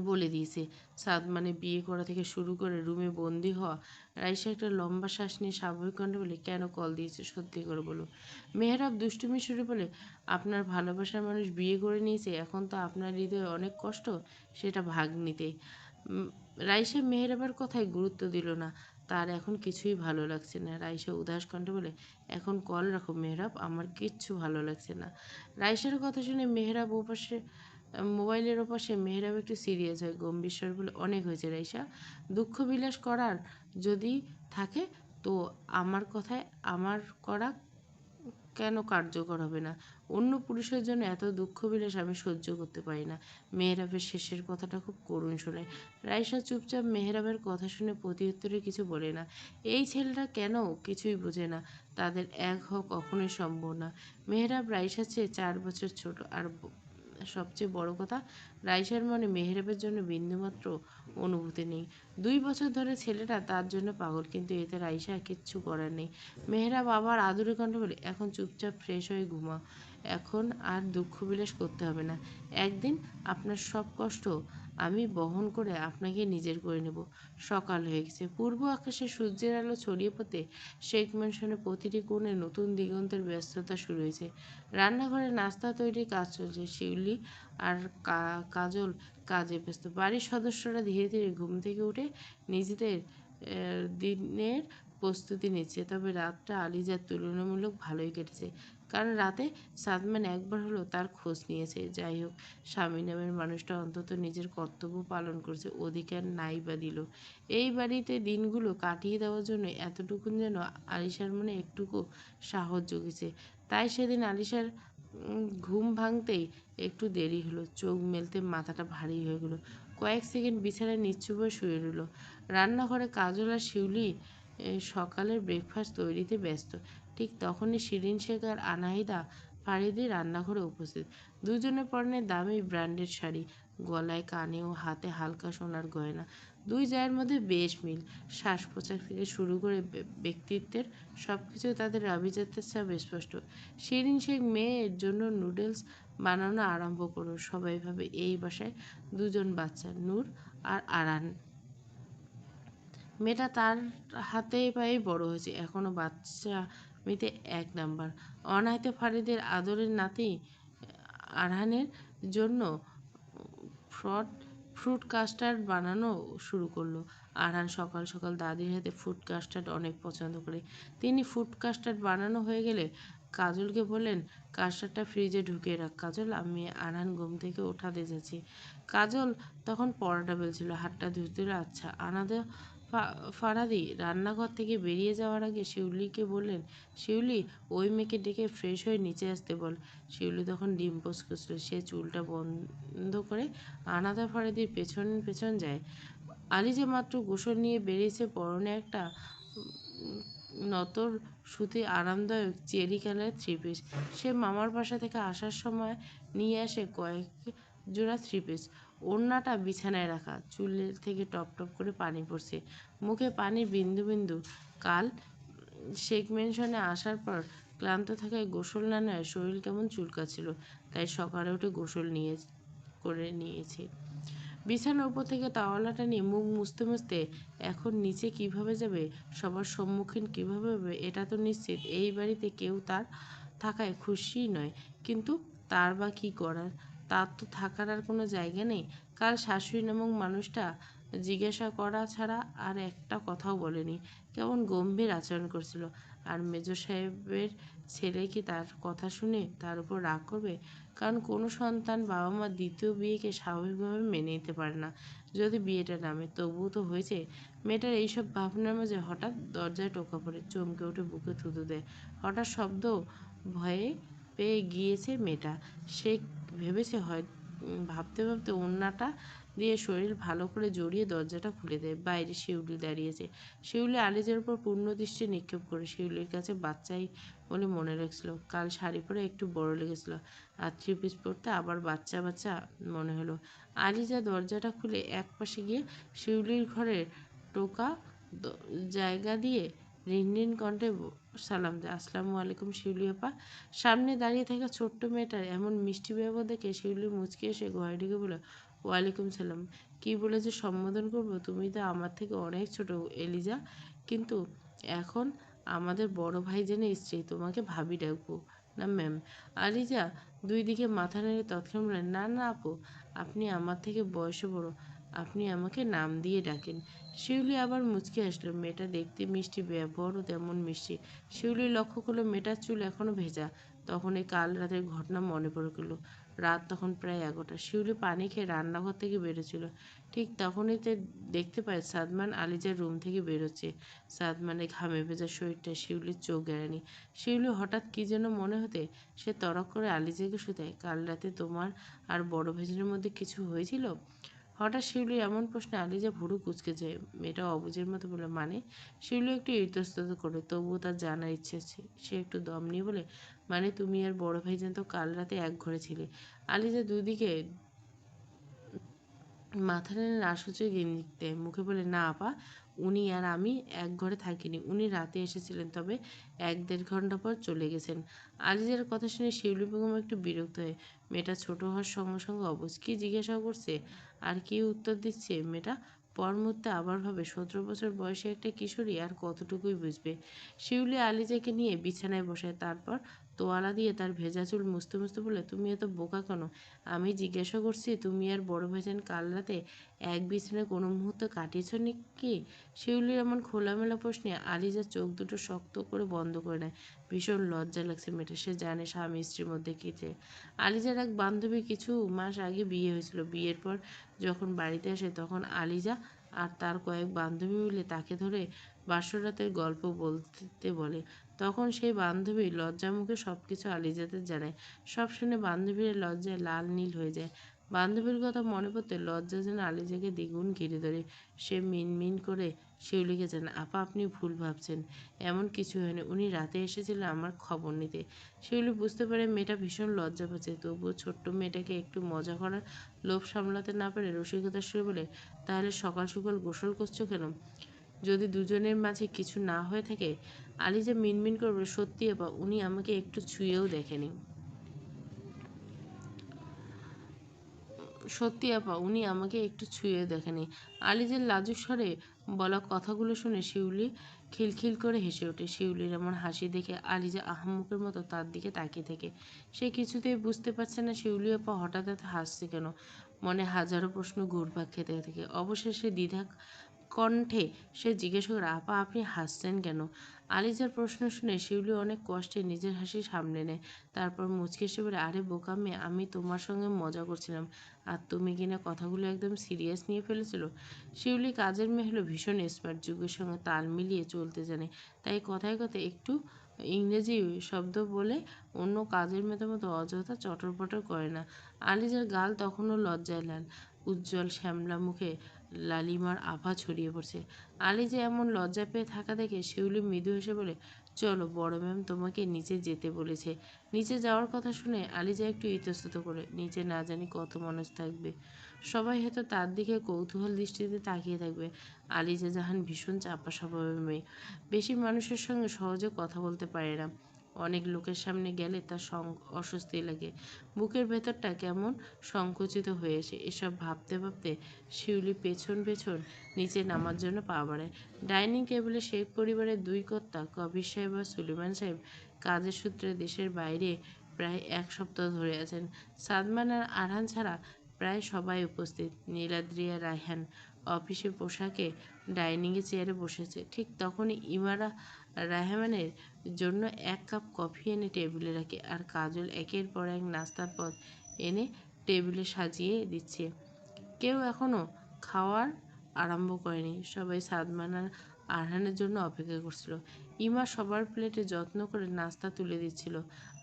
Speaker 1: বলে দিয়েছে। সাদমানের বিয়ে করা থেকে শুরু করে রুমে বন্দি হওয়া। রাইসা একটা লম্বা শ্বাস নিয়ে স্বাভাবিক কণ্ঠে বলে, কেন কল দিয়েছে সত্যি করে বলো। মেহরাব দুষ্টুমি শুরু বলে, আপনার ভালোবাসার মানুষ বিয়ে করে নিয়েছে, এখন তো আপনার হৃদয়ে অনেক কষ্ট, সেটা ভাগ নিতে। রাইসা মেহরাবের কথায় গুরুত্ব দিল না। তার এখন কিছুই ভালো লাগছে না। রাইসা উদাস কণ্ঠে বলে, এখন কল রাখো মেহরাব, আমার কিচ্ছু ভালো লাগছে না। রাইসার কথা শুনে মেহরাব ওপাশে মোবাইলের ওপাশে মেহরাব একটু সিরিয়াস হয়। গম্ভীর স্বর বলে, অনেক হয়েছে রাইসা, দুঃখ বিলাস করার যদি থাকে তো আমার কথায় আমার করা কেন কার্যকর হবে না? অন্য পুরুষের জন্য এত দুঃখ বিলাস আমি সহ্য করতে পারি না। মেহরাবের শেষের কথাটা খুব করুণ শোনায়। রাইসা চুপচাপ মেহরাবের কথা শুনে প্রতিউত্তরে কিছু বলে না। এই ছেলেটা কেন কিছুই বোঝে না। তাদের এক হওয়া কখনোই সম্ভব না। মেহরাব রাইসার চেয়ে 4 বছর ছোট। আর সবচেয়ে বড় কথা, রাইসার মনে মেহরাবের জন্য বিন্দুমাত্র অনুভূতি নেই। 2 বছর ধরে ছেলেটা তার জন্য পাগল, কিন্তু এতে রাইসা কিচ্ছু করার নেই। মেহরাব আবার আদুরে কণ্ঠে বলে, এখন চুপচাপ ফ্রেশ হয়ে ঘুমাও, এখন আর দুঃখ বিলাস করতে হবে না। একদিন আপনার সব কষ্ট আমি বহন করে আপনাকে নিজের করে নেব। সকাল হয়ে গেছে। পূর্ব আকাশে সূর্যের আলো ছড়িয়ে পড়তে শেখ ম্যানশনের প্রতিটি কোণে নতুন দিগন্তের ব্যস্ততা শুরু হয়েছে। রান্নাঘরে নাস্তা তৈরির কাজ চলছে। শিউলি আর কাজল কাজে ব্যস্ত। বাড়ির সদস্যরা ধীরে ধীরে ঘুম থেকে উঠে নিজেদের দিনের প্রস্তুতি নিচ্ছে। তবে রাতটা আলিজার তুলনামূলক ভালোই কেটেছে, কারণ রাতে সাদমান একবার হলেও তার খোঁজ নিয়েছে। যাই হোক, স্বামী নামের মানুষটা অন্তত নিজের কর্তব্য পালন করছে, অধিকার নাই বা দিল। এই বাড়িতে দিনগুলো কাটিয়ে দেওয়ার জন্য এতটুকুন যেন আলিশার মনে একটুকু সাহস জুগিয়েছে। তাই সেদিন আলিশার ঘুম ভাঙতেই একটু দেরি হলো। চোখ মেলতে মাথাটা ভারী হয়ে গেল। কয়েক সেকেন্ড বিছানায় নিশ্চুপ হয়ে শুয়ে রইল। রান্নাঘরে কাজল আর শিউলি সকালের ব্রেকফাস্ট তৈরিতে ব্যস্ত। ঠিক তখনই শিরিন শেখ আর আনাহিদা ফারিদি রান্নাঘরে উপস্থিত। দুজনের পরনে দামি ব্র্যান্ডেড শাড়ি, গলায় কানে ও হাতে হালকা সোনার গয়না। দুই জায়ের মধ্যে বেশ মিল। শ্বাস প্রশ্বাস থেকে শুরু করে ব্যক্তিত্বের সব কিছু তাদের আভিজাত্যের ছাপ স্পষ্ট। শিরিন শেখ মেয়ের জন্য নুডলস বানানো আরম্ভ করল। সবাই ভাবে এই বাসায় দুজন বাচ্চা, নূর আর আরান। মেয়েটা তার হাতেই পায়েই বড় হয়েছে, এখনো বাচ্চা মেয়েতে এক নাম্বার। অনাহিতে ফারিদের আদরের নাতি আরহানের জন্য ফ্রড ফ্রুট কাস্টার্ড বানানো শুরু করলো। আরহান সকাল সকাল দাদির হাতে ফ্রুট কাস্টার্ড অনেক পছন্দ করে। তিনি ফ্রুট কাস্টার্ড বানানো হয়ে গেলে কাজলকে বললেন, কাস্টার্ডটা ফ্রিজে ঢুকিয়ে রাখ। কাজল, আমি আরহান ঘুম থেকে ওঠাতে যাচ্ছি। কাজল তখন পরোটা বেলছিল, হাতটা ধুয়ে দিল। আচ্ছা আনাদে ফারাদি রান্নাঘর থেকে বেরিয়ে যাওয়ার আগে শিউলিকে বললেন, শিউলি, ওই মেয়েকে ডেকে ফ্রেশ হয়ে নিচে আসতে বল। শিউলি তখন ডিম পোস্ট করছিল। সে চুলটা বন্ধ করে আনাদা ফারাদির পেছন পেছন যায়। আলী যে মাত্র গোসল নিয়ে বেরিয়েছে, পরনে একটা নতর সুতি আরামদায়ক চেরি কালারের থ্রি পিস। সে মামার বাসা থেকে আসার সময় নিয়ে আসে কয়েক জোড়া থ্রি পিস। ওড়নাটা বিছানায় রাখা, চুলের থেকে টপ টপ করে পানি পড়ছে, মুখে পানির বিন্দু বিন্দু। কাল শেখ মেনশনে আসার পর ক্লান্ত থাকায় গোসল না নেয় শরীর কেমন চুলকাচ্ছিল, তাই সকালে উঠে গোসল করে নিয়েছে। বিছানার উপর থেকে তাওয়ালাটা নিয়ে মুখ মুছতে মুছতে এখন নিচে কিভাবে যাবে, সবার সম্মুখীন কিভাবে হবে, এটা তো নিশ্চিত এই বাড়িতে কেউ তার থাকায় খুশি নয়। কিন্তু তার বা কী করার, তার তো থাকার আর কোনো জায়গা নেই। কাল শাশুড়ি নামক মানুষটা জিজ্ঞাসা করা ছাড়া আর একটা কথাও বলেনি, কেমন গম্ভীর আচরণ করছিল। আর মেজর সাহেবের ছেলে কি তার কথা শুনে তার উপর রাগ করবে? কারণ কোনো সন্তান বাবা মা দ্বিতীয় বিয়েকে স্বাভাবিকভাবে মেনে নিতে পারে না, যদি বিয়েটা নামে। তবুও তো হয়েছে। মেয়েটার এইসব ভাবনার মাঝে হঠাৎ দরজায় টোকা পড়ে, চমকে উঠে বুকে থুতু দেয়। হঠাৎ শব্দ, ভয়ে পেয়ে গিয়েছে মেয়েটা। সে ভেবেছে ভাবতে ভাবতে ওড়নাটা দিয়ে শরীর ভালো করে জড়িয়ে দরজাটা খুলে দেয়। বাইরে শিউলি দাঁড়িয়েছে। শিউলি আলিজের উপর পূর্ণ দৃষ্টি নিক্ষেপ করে শিউলির কাছে বাচ্চাই বলে মনে রাখছিল। কাল শাড়ি পরে একটু বড় লেগেছিল, আর থ্রি পিস পরতে আবার বাচ্চা বাচ্চা মনে হলো। আলিজা দরজাটা খুলে এক পাশে গিয়ে শিউলির ঘরের টোকা জায়গা দিয়ে রিনরিন কণ্ঠে সালাম দেয়, আসসালামু আলাইকুম শিউলি আপা। সামনে দাঁড়িয়ে থাকা ছোট্ট মেয়েটার এমন মিষ্টি ব্যবহার দেখে শিউলি মুচকি এসে ঘরে ঢুকে বলে, ওয়ালাইকুম সালাম। কি বলে যে সম্বোধন করবো, তুমি তো আমার থেকে অনেক ছোট এলিজা, কিন্তু এখন আমাদের বড় ভাইজানের স্ত্রী, তোমাকে ভাবি ডাকবো না ম্যাম? আলিজা দুই দিকে মাথা নেড়ে তৎক্ষণাৎ বলেন, না না আপু, আপনি আমার থেকে বয়সে বড়, আপনি আমাকে নাম দিয়ে ডাকেন। শিউলি আবার মুচকি আসলো। মেয়েটা দেখতে মিষ্টি, ব্যবহারও তেমন মিষ্টি। শিউলি লক্ষ্য করলো মেয়েটার চুল এখনো ভেজা। তখন এই কাল রাতের ঘটনা মনে পড়ে গেল। রাত তখন প্রায় 11টা। শিউলি পানি খেয়ে রান্নাঘর থেকে বেরোছিল। ঠিক তখনই দেখতে পায় সাদমান আলিজার রুম থেকে বেরোচ্ছে। সাদমানের ঘামে ভেজা শরীরটা শিউলির চোখ এড়ায়নি। শিউলি হঠাৎ কী যেন মনে হতে সে তড়ক করে আলিজাকে শুধায়, কাল রাতে তোমার আর বড় ভাইজানের মধ্যে কিছু হয়েছিল? হঠাৎ শিউলির এমন প্রশ্নে আলিজা ভুরু কুঁচকে যায়। মেয়েটা অবুঝের মতো বলে, মানে? শিউলি একটু ইতস্তত করে, তবুও তার জানার ইচ্ছে আছে। সে একটু দম নিয়ে বলে, মানে তুমি আর বড় ভাইজান তো কাল রাতে এক ঘরে ছিলে। আলিজা দুদিকে মাথা নেড়ে নাসূচক ইঙ্গিত দেয়, মুখে বলে, না আপা, উনি আর আমি এক ঘরে থাকিনি। উনি রাতে এসেছিলেন, তবে 1-1.5 ঘন্টা পর চলে গেছেন। আলিজার কথা শুনে শিউলি বেগম একটু বিরক্ত হয়ে মেয়েটা ছোট হওয়ার সঙ্গে সঙ্গে অবুঝ কী জিজ্ঞাসা করছে আর কী উত্তর দিচ্ছে মেয়েটা। পর মুহূর্তে আবার ভাবে, 17 বছর বয়সী একটা কিশোরী আর কতটুকুই বুঝবে। শিউলি আলিজাকে নিয়ে বিছানায় বসায়, তারপর তোয়ালা দিয়ে তার ভেজা চুল মুছতে মুছতে বলে, তুমি এত বোকা কেন? আমি জিজ্ঞাসা করছি, তুমি আর বড় ভাইজান কাল রাতে এক বিছানায় কোনো মুহূর্ত কাটিয়েছ নাকি? শিউলির এমন খোলামেলা প্রশ্নে আলিজা চোখ দুটো শক্ত করে বন্ধ করে নেয়। ভীষণ লজ্জা লাগছে মেয়েটা। সে জানে স্বামী স্ত্রীর মধ্যে কী চায়। আলিজার এক বান্ধবী কিছু মাস আগে বিয়ে হয়েছিল। বিয়ের পর যখন বাড়িতে আসে, তখন আলিজা আর তার কয়েক বান্ধবী মিলে তাকে ধরে বাসরাতের গল্প বলতে বলে। তখন সেই বান্ধবী লজ্জামুখে সব কিছু আলিজাদের জানায়। সব শুনে বান্ধবীরা লজ্জায় লাল নীল হয়ে যায়। বান্ধবীর কথা মনে পড়তে লজ্জা যেন আলিজাকে দ্বিগুণ ঘিরে ধরে। সে মিনমিন করে শিউলিকে জানায়, আপা, আপনি ভুল ভাবছেন, এমন কিছু হয়নি। উনি রাতে এসেছিলেন আমার খবর নিতে। শিউলি বুঝতে পারে মেয়েটা ভীষণ লজ্জা পাচ্ছে, তবুও ছোট্ট মেয়েটাকে একটু মজা করার লোভ সামলাতে না পারে রসিকতার সুরে বলে, তাহলে সকাল সকাল গোসল করছো কেন? যদি দুজনের মাঝে কিছু না হয়ে থাকে? আলিজা মিনমিন করবে, সত্যি আপা, উনি আমাকে একটু ছুঁয়েও দেখেনি। সত্যি আপা, উনি আমাকে একটু ছুঁয়ে দেখেনি। আলিজের লাজুক স্বরে বলা কথাগুলো শুনে শিউলি খিলখিল করে হেসে ওঠে। শিউলির এমন হাসি দেখে আলিজা আহাম্মকের মতো তার দিকে তাকিয়ে থাকে। সে কিছুতেই বুঝতে পারছে না শিউলি আপা হঠাৎ এত হাসছে কেন। মনে হাজারো প্রশ্ন ঘুরপাক খেতে থাকে। অবশেষে দ্বিধা কণ্ঠে সে জিজ্ঞেস করে, আপা আপনি হাসছেন কেন? আলিজার প্রশ্ন শুনে শিউলি অনেক কষ্টে নিজের হাসি সামলে নেয়। তারপর মুচকি এসে বলে, আরে বোকা মেয়ে, আমি তোমার সঙ্গে মজা করছিলাম। আর তুমি কিনা কথাগুলো একদম সিরিয়াস নিয়ে ফেলেছিল। শিউলি কাজের মেয়ে হলো ভীষণ স্মার্ট, যুগের সঙ্গে তাল মিলিয়ে চলতে জানে। তাই কথায় কথায় একটু ইংরেজি শব্দ বলে অন্য কাজের মেয়েদের মতো অযথা চটরপটর করে না। আলিজার গাল তখনও লজ্জায় লাল। উজ্জ্বল শ্যামলা মুখে লালিমার আভা ছড়িয়ে পড়ছে। আলিজা এমন লজ্জা পেয়ে থাকা দেখে শিউলি মৃদু হেসে বলে, চলো, বড় ম্যাম তোমাকে নিচে যেতে বলেছে। নিচে যাওয়ার কথা শুনে আলিজা একটু ইতস্তত করে। নিচে না জানি কত মানুষ থাকবে। সবাই হয়তো তার দিকে কৌতূহল দৃষ্টিতে তাকিয়ে থাকবে। আলিজা জাহান ভীষণ চাপা স্বভাবের মেয়ে। বেশি মানুষের সঙ্গে সহজে কথা বলতে পারে না। অনেক লোকের সামনে গেলে তার অস্বস্তি লাগে। বুকের ভেতরটা কেমন সংকুচিত হয়েছে। এসব ভাবতে ভাবতে শিউলি পেছন পেছন নিচে নামার জন্য পা বাড়ায়। ডাইনিং টেবিলে শেখ পরিবারের দুই কর্তা কবির সাহেব আর সুলেমান সাহেব কাজের সূত্রে দেশের বাইরে প্রায় এক সপ্তাহ ধরে আছেন। সাদমান আর আরহান ছাড়া প্রায় সবাই উপস্থিত। নীলাদ্রি আর রায়হান অফিসের পোশাকে ডাইনিংয়ে চেয়ারে বসেছে। ঠিক তখনই ইমারা রায়হানের জন্য এক কাপ কফি এনে টেবিলে রাখে, আর কাজল একের পর এক নাস্তার পদ এনে টেবিলে সাজিয়ে দিচ্ছে। কেউ এখনো খাওয়ার আরম্ভ করেনি। সবাই সাদমান আর আরহানের জন্য অপেক্ষা করছিল। ইমা সবার প্লেটে যত্ন করে নাস্তা তুলে দিচ্ছিল।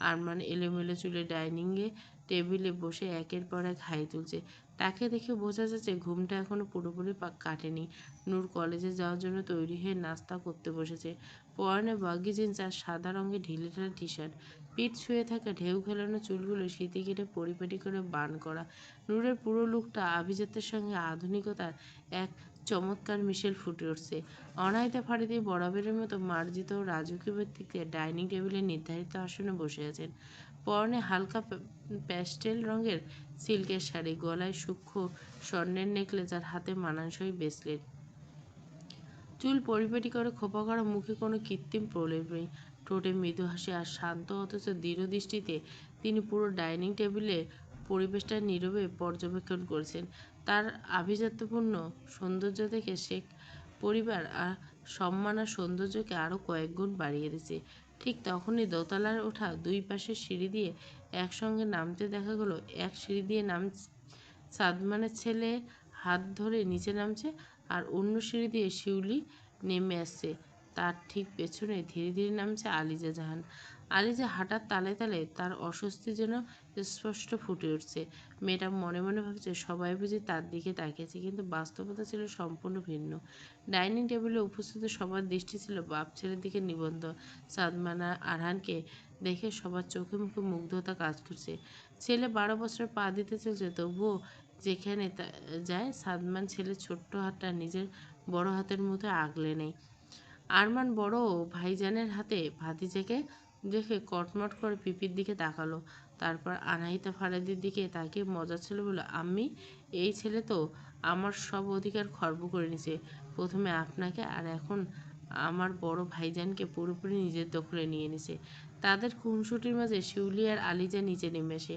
Speaker 1: আরমান এলোমেলো চুলে ডাইনিংয়ে টেবিলে বসে একের পর এক হাই তুলছে। তাকে দেখে বোঝা যাচ্ছে ঘুমটা এখনো পুরোপুরি কাটেনি। নূর কলেজে যাওয়ার জন্য তৈরি হয়ে নাস্তা করতে বসেছে। পরনে বাগি জিন্স আর সাদা রঙের ঢিলেঢালা টি শার্ট। পিঠ ছুঁয়ে থাকা ঢেউ খেলানো চুলগুলো সিঁথি কেটে পরিপাটি করে বান করা। নূরের পুরো লুকটা আভিজাত্যের সঙ্গে আধুনিকতার এক চমৎকার মিশেল ফুটে উঠছে। অনাহিতা ফারিদি বরাবরের মতো মার্জিত ও রাজকীয় ব্যক্তিত্বে ডাইনিং টেবিলের নির্ধারিত আসনে বসে আছেন। পরনে হালকা প্যাস্টেল রঙের সিল্কের শাড়ি, গলায় সূক্ষ্ম স্বর্ণের নেকলেস আর হাতে মানানসই ব্রেসলেট। চুল পরিপাটি করে খোঁপা করা মুখে কোনো কৃত্রিম প্রলেপ নেই। ঠোঁটে মৃদু হাসি আর শান্ত অথচ দৃঢ় দৃষ্টিতে তিনি পুরো ডাইনিং টেবিলে পরিবেশটা নীরবে পর্যবেক্ষণ করেছেন। তার আভিজাত্যপূর্ণ সৌন্দর্য দেখে শেখ পরিবার আর সম্মান আর সৌন্দর্যকে আরও কয়েক গুণ বাড়িয়ে দিয়েছে। ঠিক তখনই দোতলায় ওঠা দুই পাশের সিঁড়ি দিয়ে একসঙ্গে নামতে দেখা গেল। এক সিঁড়ি দিয়ে সাদমানের ছেলে হাত ধরে নিচে নামছে, আর অন্য সিঁড়ি দিয়ে শিউলি নেমে আসছে। তার ঠিক পেছনে ধীরে ধীরে নামছে আলিজা জাহান। আলিজা হাঁটার তালে তালে তার অস্বস্তি যেন স্পষ্ট ফুটে উঠছে। মেয়েটা মনে মনে ভাবছে সবাই বুঝি তার দিকে তাকিয়েছে, কিন্তু বাস্তবতা ছিল সম্পূর্ণ ভিন্ন। ডাইনিং টেবিলে উপস্থিত সবার দৃষ্টি ছিল বাপ ছেলের দিকে নিবদ্ধ। সাদমান আর আরহানকে দেখে সবার চোখে মুখে মুগ্ধতা কাজ করছে। ছেলে 12 বছর পা দিতে চলছে, তবুও যেখানে যায় সাদমান ছেলের ছোট্ট হাতটা নিজের বড় হাতের মতো আগলে নেয়। আরমান বড় ভাইজানের হাতে ভাতিজাকে দেখে কটমট করে পিপির দিকে তাকালো। তারপর আনাহিতা ফারাদির দিকে তাকিয়ে মজার ছেলে বলল, আম্মি, এই ছেলে তো আমার সব অধিকার খর্ব করে নিছে। প্রথমে আপনাকে, আর এখন আমার বড় ভাইজানকে পুরোপুরি নিজের দখলে নিয়ে নিছে। তাদের খুনসুটির মাঝে শিউলি আর আলিজা নিচে নেমে আসে।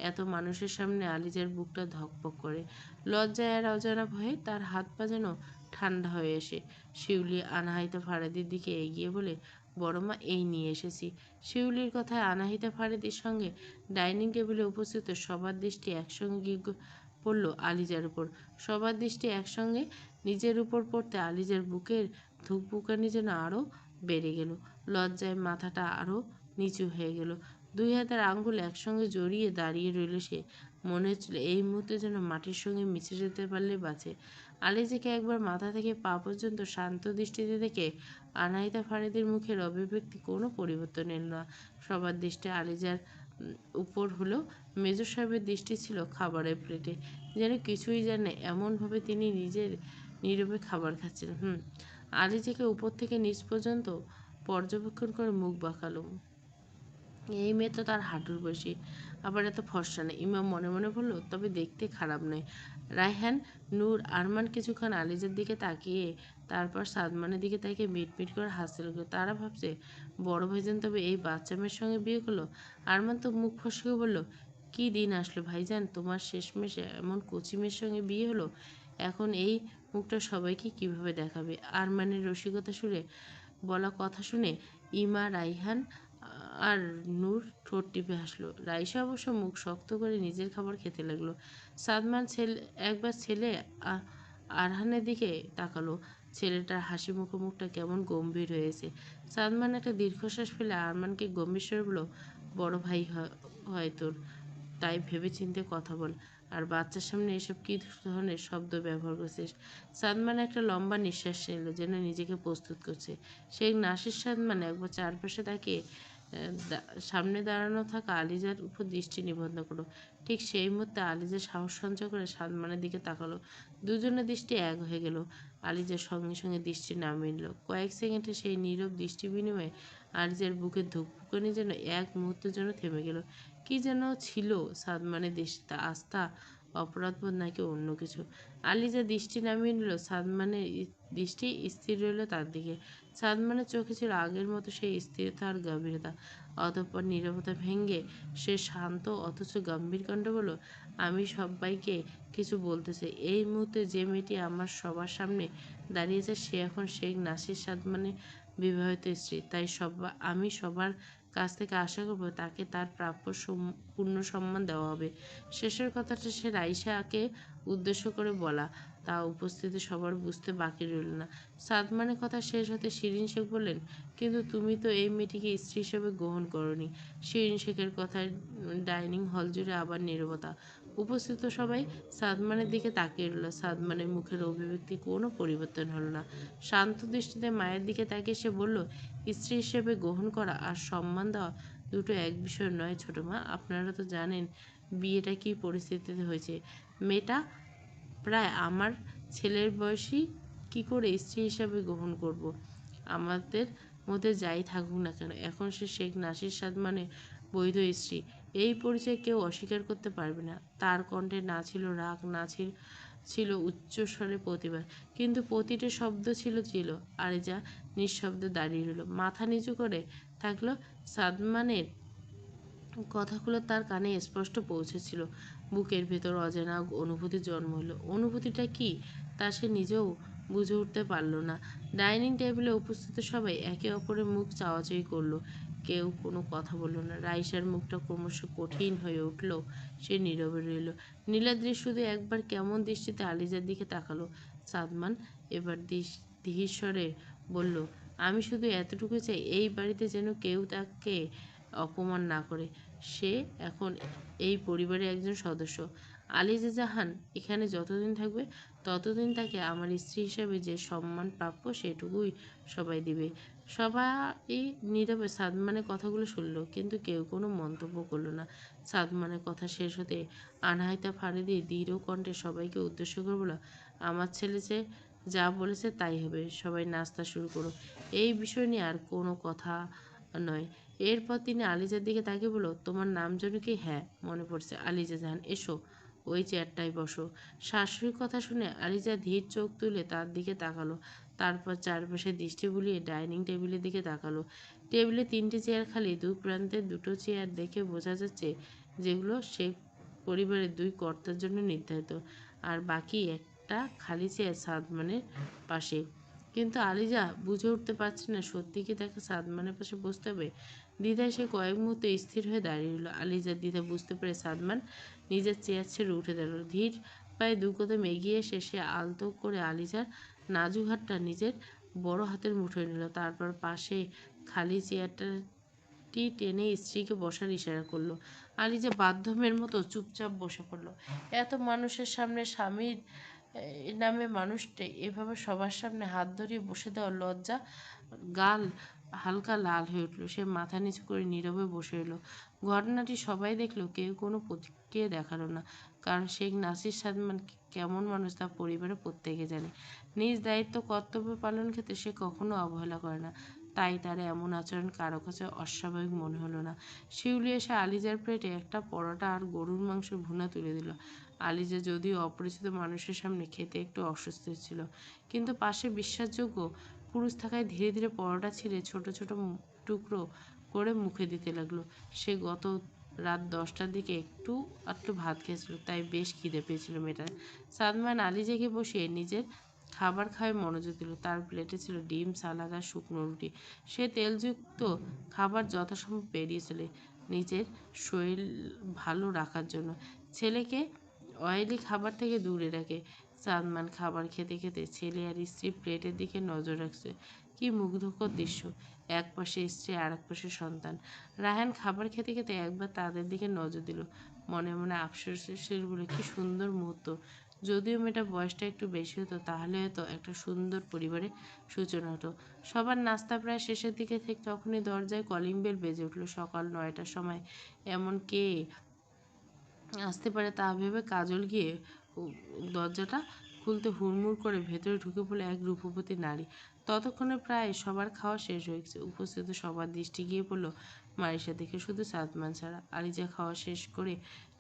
Speaker 1: এত মানুষের সামনে আলিজার বুকটা ধকপক করে। লজ্জায় আর অজানা ভয়ে তার হাত পা যেন ঠান্ডা হয়ে আসে। শিউলি আনাহিতা ফারাদির দিকে এগিয়ে বলে, বড়মা, এই নিয়ে এসেছি। শিউলির কথায় আনাহিতা ফারাদির সঙ্গে ডাইনিং টেবিলে উপস্থিত সবার দৃষ্টি একসঙ্গে গিয়ে পড়ল আলিজার উপর। সবার দৃষ্টি একসঙ্গে নিজের উপর পড়তে আলিজার বুকের ধুকপুকানি যেন আরও বেড়ে গেল। লজ্জায় মাথাটা আরও নিচু হয়ে গেল। দুই হাতের আঙ্গুল একসঙ্গে জড়িয়ে দাঁড়িয়ে রইল সে। মনে হচ্ছিল এই মুহূর্তে যেন মাটির সঙ্গে মিশে যেতে পারলে বাঁচে। আলিজাকে একবার মাথা থেকে পা পর্যন্ত শান্ত দৃষ্টিতে দেখে আনাহিতা ফারিদের মুখের অভিব্যক্তি কোনো পরিবর্তন এল না। সবার দৃষ্টি আলিজার উপর হলেও মেজর সাহেবের দৃষ্টি ছিল খাবারের প্লেটে। যেন কিছুই জানে এমনভাবে তিনি নিজের নীরবে খাবার খাচ্ছেন। আলিজাকে উপর থেকে নিচ পর্যন্ত পর্যবেক্ষণ করে মুখ বাঁকালো। এই মেয়ে তো তার হাঁটুর বয়সী। আবার এত ফর্সা না। ইমাম মনে মনে বলল, তবে দেখতে খারাপ নয়। রায়হান, নূর, আরমান কিছুক্ষণ আলিজার দিকে তাকিয়ে তারপর সাদমানের দিকে তাকিয়ে মিটমিট করে হাসতে লাগলো। তারা ভাবছে বড় ভাইজান তবে এই বাচ্চা মেয়ের সঙ্গে বিয়ে করলো। আরমান তো মুখ ফসকে বলল, কি দিন আসলো ভাইজান, তোমার শেষমেশ এমন কচি মেয়ের সঙ্গে বিয়ে হলো। এখন এই মুখটা সবাইকে কিভাবে দেখাবে? আরমানের রসিকতা শুনে বলা কথা শুনে ইমা, রাইহান আর নূর ঠোঁট টিপে হাসলো। রাইসা অবশ্য মুখ শক্ত করে নিজের খাবার খেতে লাগলো। সাদমান একবার ছেলে আরহানের দিকে তাকালো। ছেলেটার হাসি মুখে মুখটা কেমন গম্ভীর হয়েছে। সাদমান একটা দীর্ঘশ্বাস ফেলে আরমানকে গম্ভীর স্বরে বলল, বড় ভাই হয় তোর, তাই ভেবেচিন্তে কথা বল। আর বাচ্চার সামনে এসব কী ধরনের শব্দ ব্যবহার করছিস? সাদমান একটা লম্বা নিঃশ্বাস নিল, যেন নিজেকে প্রস্তুত করছে। সেই নাসির সাদমান একবার চারপাশে তাকিয়ে সামনে দাঁড়ানো থাকা আলিজার উপর দৃষ্টি নিবদ্ধ করলো। ঠিক সেই মুহূর্তে আলিজা সাহস সঞ্চয় করে সাদমানের দিকে তাকালো। দুজনের দৃষ্টি এক হয়ে গেল। আলিজার সঙ্গে সঙ্গে দৃষ্টি নামিয়ে নিল। কয়েক সেকেন্ডে সেই নীরব দৃষ্টি বিনিময়ে আলিজার বুকের ধুকপুকানি যেন এক মুহূর্তের জন্য থেমে গেল। কি যেন ছিল সাদমানের দৃষ্টিতে, আস্থা, অপরাধবোধ নাকি অন্য কিছু। আলিজা দৃষ্টি নামিয়ে নিল। সাদমানের দৃষ্টি স্থির রইল তার দিকে। সাদমানের চোখে ছিল আগের মতো সেই স্থিরতা আর গভীরতা। অতঃপর নীরবতা ভেঙে সে শান্ত অথচ গম্ভীর কণ্ঠে বলল, আমি সবাইকে কিছু বলতে চাই। এই মুহূর্তে যে মেয়েটি আমার সবার সামনে দাঁড়িয়েছে সে এখন শেখ নাসির সাদমানের বিবাহিত স্ত্রী। তাই আমি সবার কাছ থেকে আশা করব তাকে তার প্রাপ্য পূর্ণ সম্মান দেওয়া হবে। শেষের কথাটা সে রাইসাকে উদ্দেশ্য করে বলা, তা উপস্থিত সবার বুঝতে বাকি রইল না। সাদমানের কথা শেষ হতে শিরিন শেখ বললেন, কিন্তু তুমি তো এই মেয়েটিকে স্ত্রী হিসেবে গ্রহণ করনি। শিরিন শেখের কথায় ডাইনিং হল জুড়ে আবার নীরবতা। উপস্থিত সবাই সাদমানের দিকে তাকিয়ে রইল। সাদমানের মুখের অভিব্যক্তি কোনো পরিবর্তন হলো না। শান্ত দৃষ্টিতে মায়ের দিকে তাকিয়ে সে বলল, স্ত্রী হিসেবে গ্রহণ করা আর সম্মান দেওয়া দুটো এক বিষয় নয় ছোট মা। আপনারা তো জানেন বিয়েটা কী পরিস্থিতিতে হয়েছে। মেয়েটা প্রায় আমার ছেলের বয়সী, কি করে স্ত্রী হিসাবে গ্রহণ করব? আমাদের মধ্যে যাই থাকুক না কেন, এখন সে শেখ নাসির সাদমানের বৈধ স্ত্রী। এই পরিচয় কেউ অস্বীকার করতে পারবে না। তার কণ্ঠে না ছিল রাগ, না ছিল উচ্চস্বরে প্রতিবাদ, কিন্তু প্রতিটা শব্দ ছিল ছিল। আরেজা নিঃশব্দে দাঁড়িয়ে রইল, মাথা নিচু করে থাকলো। সাদমানের কথাগুলো তার কানে স্পষ্ট পৌঁছেছিল। বুকের ভেতর অজানা অনুভূতি জন্ম হলো। অনুভূতিটা কি তা সে নিজেও বুঝে উঠতে পারল না। ডাইনিং টেবিলে উপস্থিত সবাই একে অপরের মুখ চাওয়াচাওয়ি করলো। কেউ কোনো কথা বলল না। রাইসার মুখটা ক্রমশ কঠিন হয়ে উঠল। সে নীরবে রইল। নীলাদ্রি শুধু একবার কেমন দৃষ্টিতে আলিজার দিকে তাকালো। সাদমান এবার ধীরস্বরে বলল, আমি শুধু এতটুকু চাই এই বাড়িতে যেন কেউ তাকে অপমান না করে। সে এখন এই পরিবারের একজন সদস্য। আলিজা জাহান এখানে যতদিন থাকবে ততদিন তাকে আমার স্ত্রী হিসেবে যে সম্মান প্রাপ্য সেটুকুই সবাই দিবে। সবাই নীরবে সাদমানের কথাগুলো শুনল, কিন্তু কেউ কোনো মন্তব্য করল না। সাদমানের কথা শেষ হতে আনহাইতা ফারিদি দৃঢ় কণ্ঠে সবাইকে উদ্দেশ্য করে বলল, আমার ছেলে যে যা বলেছে তাই হবে। সবাই নাস্তা শুরু করো। এই বিষয় নিয়ে আর কোনো কথা নয়। এরপর তিনি আলিজার দিকে তাকিয়ে বলল, তোমার নাম যেন কি? হ্যাঁ, মনে পড়ছে, আলিজা জাহান। এসো, ওই চেয়ারটায় বসো। শাশুড়ির কথা শুনে আলিজা ধীর চোখ তুলে তার দিকে তাকালো। তারপর চারপাশে দৃষ্টি বুলিয়ে ডাইনিং টেবিলের দিকে তাকালো। টেবিলে 3টি চেয়ার খালি। দুই প্রান্তে দুটো চেয়ার দেখে বোঝা যাচ্ছে যেগুলো সে পরিবারের 2 কর্তার জন্য নির্ধারিত, আর বাকি একটা খালি চেয়ার সাদমানের পাশে। কিন্তু আলিজা বুঝে উঠতে পারছে না সত্যি কি তাকে সাদমানের পাশে বসতে হবে। দ্বিধায় সে কয়েক মুহূর্তে স্থির হয়ে দাঁড়িয়ে রইল। আলিজার দ্বিধা বুঝতে পেরে সাদমান নিজের চেয়ার ছেড়ে উঠে দাঁড়ালো। ধীর পায়ে 2 কদম এগিয়ে এসে সে আলতো করে আলিজার নাজুক হাতটা নিজের বড় হাতের মুঠোয় নিল। তারপর পাশে খালি চেয়ারটি টেনে স্ত্রীকে বসার ইশারা করলো। আলিজা বাধ্যমের মতো চুপচাপ বসে পড়ল। এত মানুষের সামনে স্বামীর নামে মানুষটি এভাবে সবার সামনে হাত ধরিয়ে বসে দেওয়া লজ্জা। গাল হালকা লাল হয়ে উঠল। সে মাথা নিচু করে নীরবে বসে রইল। ঘটনাটি সবাই দেখলো, কেউ কোনো প্রতিক্রিয়া দেখালো না। কারণ শেখ নাসির সাদমান কেমন মানুষ তা পরিবারের প্রত্যেকে জানে। নিজ দায়িত্ব কর্তব্য পালন ক্ষেত্রে সে কখনো অবহেলা করে না। তাই তার এমন আচরণ কারো কাছে অস্বাভাবিক মনে হলো না। শিউলি এসে আলিজার প্লেটে একটা পরোটা আর গরুর মাংস ভুনা তুলে দিল। আলিজা যদিও অপরিচিত মানুষের সামনে খেতে একটু অস্বস্তি ছিল, কিন্তু পাশে বিশ্বাসযোগ্য পুরুষ থাকায় ধীরে ধীরে পরোটা ছিঁড়ে ছোট ছোট টুকরো করে মুখে দিতে লাগলো। সে গত রাত 10টার দিকে একটু আধটু ভাত খেয়েছিল, তাই বেশ খিদে পেয়েছিল মেয়েটার। সাদমান আলিজাকে বসিয়ে নিজের খাবার খাওয়ায় মনোযোগ দিল। তার প্লেটে ছিল ডিম, সালাদ আর শুকনো রুটি। সে তেলযুক্ত খাবার যথাসম্ভব এড়িয়ে চলে, নিজের শরীর ভালো রাখার জন্য। ছেলেকে অয়েলি খাবার থেকে দূরে রাখে। সাদমান খাবার খেতে খেতে ছেলে আর স্ত্রীর প্লেটের দিকে নজর রাখছে। কি মুগ্ধকর দৃশ্য! এক পাশে স্ত্রী আর এক পাশে সন্তান। রায়হান খাবার খেতে খেতে একবার তাদের দিকে নজর দিল। মনে মনে আফসোসের বলে, কি সুন্দর মুহূর্ত! যদিও মেয়েটা বয়সটা একটু বেশি হতো, তাহলে হয়তো একটা সুন্দর পরিবারের সূচনা হতো। সবার নাস্তা প্রায় শেষের দিকে ঠিক তখনই দরজায় কলিং বেল বেজে উঠল। সকাল 9টার সময় এমন কে আসতে পারে তা ভেবে কাজল গিয়ে দরজাটা খুলতে হুড়মুড় করে ভেতরে ঢুকে পড়ল এক রূপবতী নারী। ততক্ষণে প্রায় সবার খাওয়া শেষ হয়ে গেছে। উপস্থিত সবার দৃষ্টি গিয়ে পড়ল মারিসার দিকে, শুধু সাদমান ছাড়া। আলিজা খাওয়া শেষ করে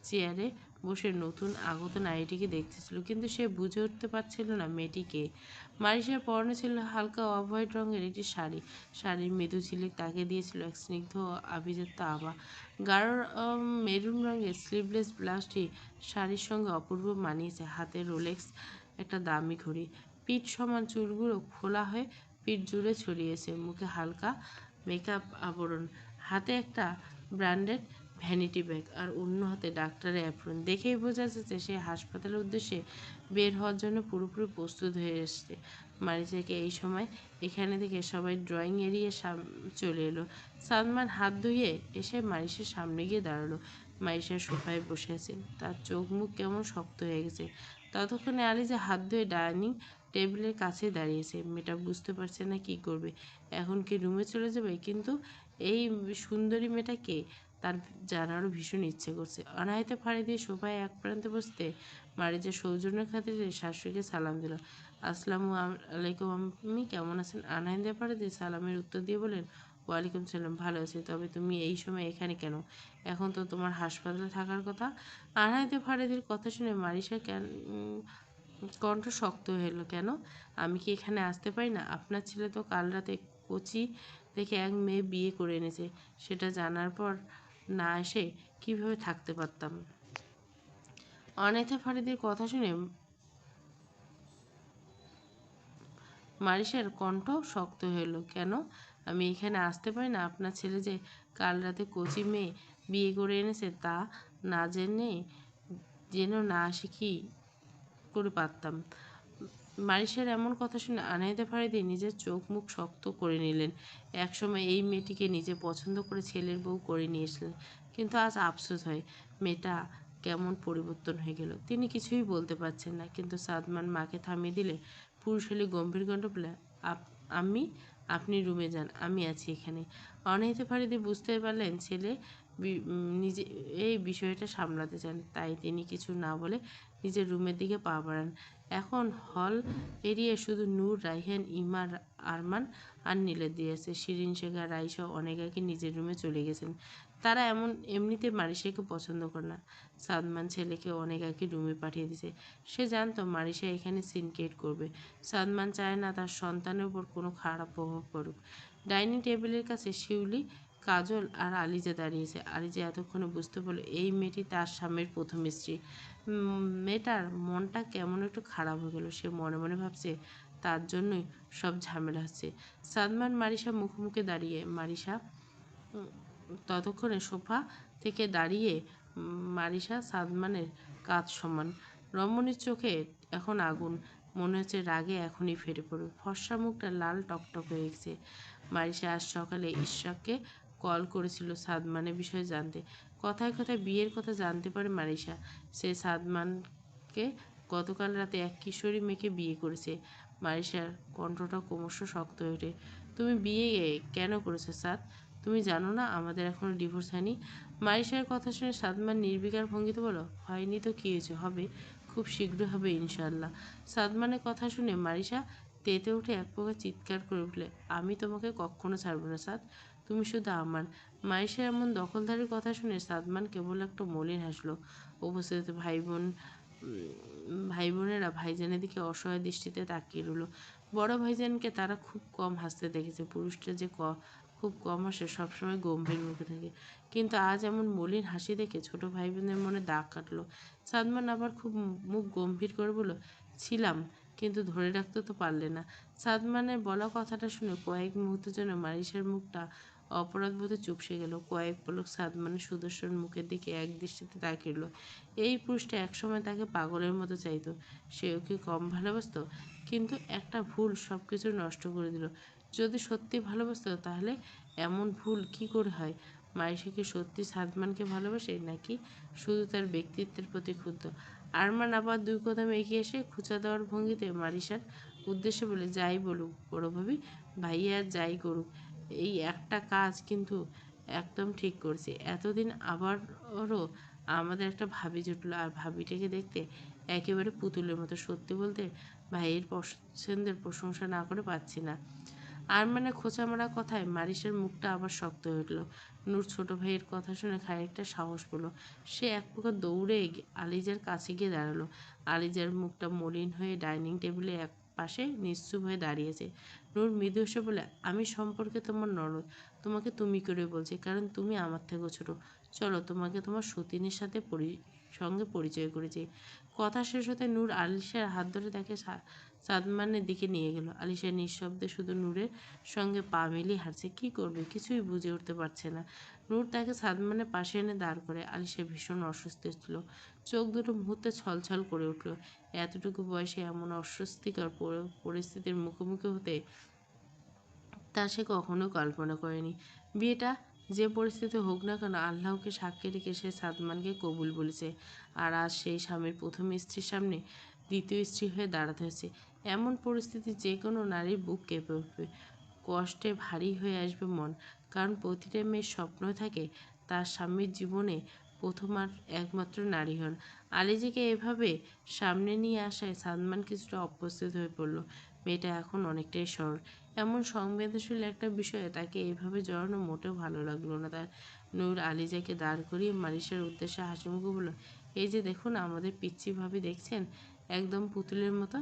Speaker 1: চেয়ারে বসে নতুন আগত নারীটিকে দেখতেছিল, কিন্তু সে বুঝে উঠতে পারছিল না মেয়েটি কে। মারিসার পরনে ছিল হালকা অফ হোয়াইট রঙের একটি শাড়ি। শাড়ির মৃদু ঝিলিক তাকে দিয়েছিল এক স্নিগ্ধ আভিজাত্য আভা। গাঢ় মেরুন রঙের স্লিভলেস ব্লাউজটি শাড়ির সঙ্গে অপূর্ব মানিয়েছে। হাতে রোলেক্স একটা দামি ঘড়ি। পিঠ সমান চুলগুলো খোলা হয়ে পিঠ জুড়ে ছড়িয়েছে। মুখে হালকা মেকআপ আবরণ। হাতে একটা ব্র্যান্ডেড ভ্যানিটি ব্যাগ আর অন্য হাতে ডাক্তারের অ্যাপ্রন। দেখেই বোঝা যাচ্ছে সে হাসপাতালের উদ্দেশ্যে বের হওয়ার জন্য পুরোপুরি প্রস্তুত হয়ে এসছে। মারিচাকে এই সময় এখানে থেকে সবাই ড্রয়িং এরিয়ে চলে এলো। সালমান হাত ধুয়ে এসে মারিসের সামনে গিয়ে দাঁড়ালো। মারিসা সোফায় বসে আছে, তার চোখ মুখ কেমন শক্ত হয়ে গেছে। ততক্ষণে আলিজা হাত ধুয়ে ডাইনিং টেবিলের কাছে দাঁড়িয়েছে। মেয়েটা বুঝতে পারছে না কি করবে। এখন কি রুমে চলে যাবে? কিন্তু এই সুন্দরী মেয়েটাকে তার জানারও ভীষণ ইচ্ছে করছে। অনায়াসে ফাড়ি দিয়ে সোফায় এক প্রান্তে বসতে মারিজা সৌজন্যের খাতিরে শাশুড়িকে সালাম দিল। আসসালামু আলাইকুম আম্মি, কেমন আছেন? আনাইন্দে ফাড়ি দিয়ে সালামের উত্তর দিয়ে বলেন, ওয়ালাইকুম সালাম, ভালো আছি। তবে তুমি এই সময় এখানে কেন? এখন তো তোমার হাসপাতালে থাকার কথা। আনাইতে ফারিদের কথা শুনে মারিসা কণ্ঠ শক্ত হয়ে এলো। কেন? আমি কি এখানে আসতে পারি না? আপনার ছেলে তো কাল রাতে কোচি থেকে এক মেয়ে বিয়ে করে এনেছে। সেটা জানার পর না এসে কিভাবে থাকতে পারতাম? অনাইথা ফারিদের কথা শুনে মারিসার কণ্ঠ শক্ত হয়ে এলো। কেন আমি এখানে আসতে পারি না? আপনার ছেলে যে কাল রাতে কচি মেয়ে বিয়ে করে এনেছে তা না জেনেও না আসে কি করে পারতাম? মারিসার এমন কথা শুনে আনাহিদা ফারিদি নিজের চোখ মুখ শক্ত করে নিলেন। একসময় এই মেয়েটিকে নিজে পছন্দ করে ছেলের বউ করে নিয়েছিলেন, কিন্তু আজ আফসোস হয় মেয়েটা কেমন পরিবর্তন হয়ে গেল। তিনি কিছুই বলতে পারছেন না, কিন্তু সাদমান মাকে থামিয়ে দিলে পুরুষালী গম্ভীর কণ্ঠ বলে, আমি আপনি রুমে যান, আমি আছি এখানে। অনাহিতা ফারিদি বুঝতে পারলেন ছেলে নিজে এই বিষয়টা সামলাতে চান, তাই তিনি কিছু না বলে নিজের রুমের দিকে পা বাড়ান। এখন হল এরিয়ে শুধু নূর, রাইহান, ইমা, আরমান আর নীলাদ্রি আছে। শিরিন, শেখা, রাইসা অনেক আগে নিজের রুমে চলে গেছেন। তারা এমনিতে মারিসাকে পছন্দ করে না। সাদমান ছেলেকে অনেক আগে রুমে পাঠিয়ে দিয়েছে। সে জানতো মারিসা এখানে সিনক্রেট করবে। সাদমান চায় না তার সন্তানের উপর কোনো খারাপ প্রভাব পড়ুক। ডাইনিং টেবিলের কাছে শিউলি, কাজল আর আলিজা দাঁড়িয়েছে। আলিজা এতক্ষণে বুঝতে পারল এই মেয়েটি তার স্বামীর প্রথম স্ত্রী। মেয়েটার মনটা কেমন একটু খারাপ হয়ে গেল। সে মনে মনে ভাবছে তার জন্যই সব ঝামেলা হচ্ছে। সাদমান মারিসা মুখোমুখি দাঁড়িয়ে। মারিসা ততক্ষণে সোফা থেকে দাঁড়িয়ে মারিসা সাদমানের কাজ সমান। রমণীর চোখে এখন আগুন, মনে হচ্ছে রাগে এখনই ফেটে পড়বে। ফর্সা মুখটা লাল টকটক হয়ে গেছে। মারিসা আজ সকালে ঈশ্বরকে কল করেছিল সাদমানের বিষয়ে জানতে। কথায় কথায় বিয়ের কথা জানতে পারে মারিসা। সে সাদমানকে গতকাল রাতে এক কিশোরী মেয়েকে বিয়ে করেছে। মারিসার কণ্ঠটা ক্রমশ শক্ত হয়ে ওঠে। তুমি বিয়ে কেন করেছো সাদ? তুমি জানো না আমাদের এখনো ডিভোর্স হয়নি? মারিসার কথা শুনে সাদমান নির্বিকার ভঙ্গিতে বলো, হয়নি তো কী হয়েছে, হবে, খুব শীঘ্রই হবে ইনশাআল্লাহ। সাদমানের কথা শুনে মারিসা তেতে উঠে এক প্রকার চিৎকার করে উঠলে, আমি তোমাকে কখনো ছাড়বো না সাদ, তুমি শুধু আমার। মাইশের এমন দখলদারির কথা শুনে সাদমান কেবল একটা মলিন হাসলো। উপস্থিত ভাই বোনেরা ভাইজানের দিকে অসহায় দৃষ্টিতে তাকিয়ে রইল। বড় ভাইজানকে তারা খুব কম হাসতে দেখেছে। পুরুষটা যে খুব কম হাসে, সবসময় গম্ভীর মুখে থাকে, কিন্তু আজ এমন মলিন হাসি দেখে ছোট ভাই বোনের মনে দাগ কাটলো। সাদমান আবার খুব মুখ গম্ভীর করে বলল, ছিলাম, কিন্তু ধরে রাখতে তো পারলে না। সাদমানের বলা কথাটা শুনে কয়েক মুহূর্তের জন্য মারিসার মুখটা অপরাধবোধে চুপসে গেল। কয়েক পলক সাদমানের সুদর্শন মুখের দিকে এক দৃষ্টিতে তাকিয়ে রইল। এই পুরুষটা একসময় তাকে পাগলের মতো চাইতো। সেও কি কম ভালোবাসতো? কিন্তু একটা ভুল সব কিছু নষ্ট করে দিল। যদি সত্যি ভালোবাসতো তাহলে এমন ভুল কি করে হয়? মাইশা কি সত্যি সাদমানকে ভালোবাসে, নাকি শুধু তার ব্যক্তিত্বের প্রতি ক্ষুব্ধ? আরমান আবার 2 কদম এগিয়ে এসে খোঁচা দেওয়ার ভঙ্গিতে মারিসার উদ্দেশ্যে বলে, যাই বলুক বড় ভাবি, ভাইয়া যাই করুক, এই একটা কাজ কিন্তু একদম ঠিক করছে। এতদিন আবারও আমাদের একটা ভাবি জুটলো, আর ভাবিটাকে দেখতে একেবারে পুতুলের মতো। সত্যি বলতে ভাইয়ের পছন্দের প্রশংসা না করে পাচ্ছি না। আরমানের খোঁচা মারা কথায় মারিসের মুখটা আবার শক্ত হয়ে উঠল। নূর ছোট ভাইয়ের কথা শুনে খানিকটা সাহস পেল। সে এক প্রকার দৌড়ে আলিজার কাছে গিয়ে দাঁড়ালো। আলিজার মুখটা মলিন হয়ে ডাইনিং টেবিলে এক পাশে নিশ্চুপ হয়ে দাঁড়িয়েছে। নূর মৃদু হেসে বলে, আমি সম্পর্কে তোমার ননদ, তোমাকে তুমি করে বলছি, কারণ তুমি আমার থেকেও ছোট। চলো তোমাকে তোমার সতীনের সঙ্গে পরিচয় করেছি। কথা শেষ হতে নূর আলিশার হাত ধরে তাকে সাদমানের দিকে নিয়ে গেল। আলিশা নিঃশব্দে শুধু নূরের সঙ্গে পা মিলিয়ে হাঁটছে। কি করবে কিছুই বুঝে উঠতে পারছে না। নূর তাকে সাদমানের পাশে এনে দাঁড় করে। আলিশা ভীষণ অস্বস্তি ছিল। চোখ দুটো মুহূর্তে ছলছল করে উঠল। এতটুকু বয়সে এমন অস্বস্তিকর পরিস্থিতির মুখোমুখি হতে তা সে কখনো কল্পনা করেনি। বিয়েটা যে পরিস্থিতি হোক না কেন, আল্লাহকে সাক্ষী রেখে সে সাদমানকে কবুল বলেছে। আর আজ সেই স্বামীর প্রথম স্ত্রীর সামনে দ্বিতীয় স্ত্রী হয়ে দাঁড়াতে হয়েছে। এমন পরিস্থিতি যে কোনো নারীর বুক কেঁপে উঠবে, কষ্টে ভারী হয়ে আসবে মন। কারণ প্রতিটা মেয়ের স্বপ্ন থাকে তার স্বামীর জীবনে প্রথম আর একমাত্র নারী হন। আলিজাকে এভাবে সামনে নিয়ে আসায় সাদমান কিছুটা অপ্রস্তুত হয়ে পড়ল। মেয়েটা এখন অনেকটাই সরল। এমন সংবেদনশীল একটা বিষয়ে তাকে এভাবে জড়ানো মোটেও ভালো লাগলো না তার। নূর আলিজাকে দাঁড় করিয়ে মারিসার উদ্দেশ্যে হাসিমুখে বলল, এই যে দেখুন আমাদের পিচ্চি ভাবি, দেখছেন একদম পুতুলের মতো।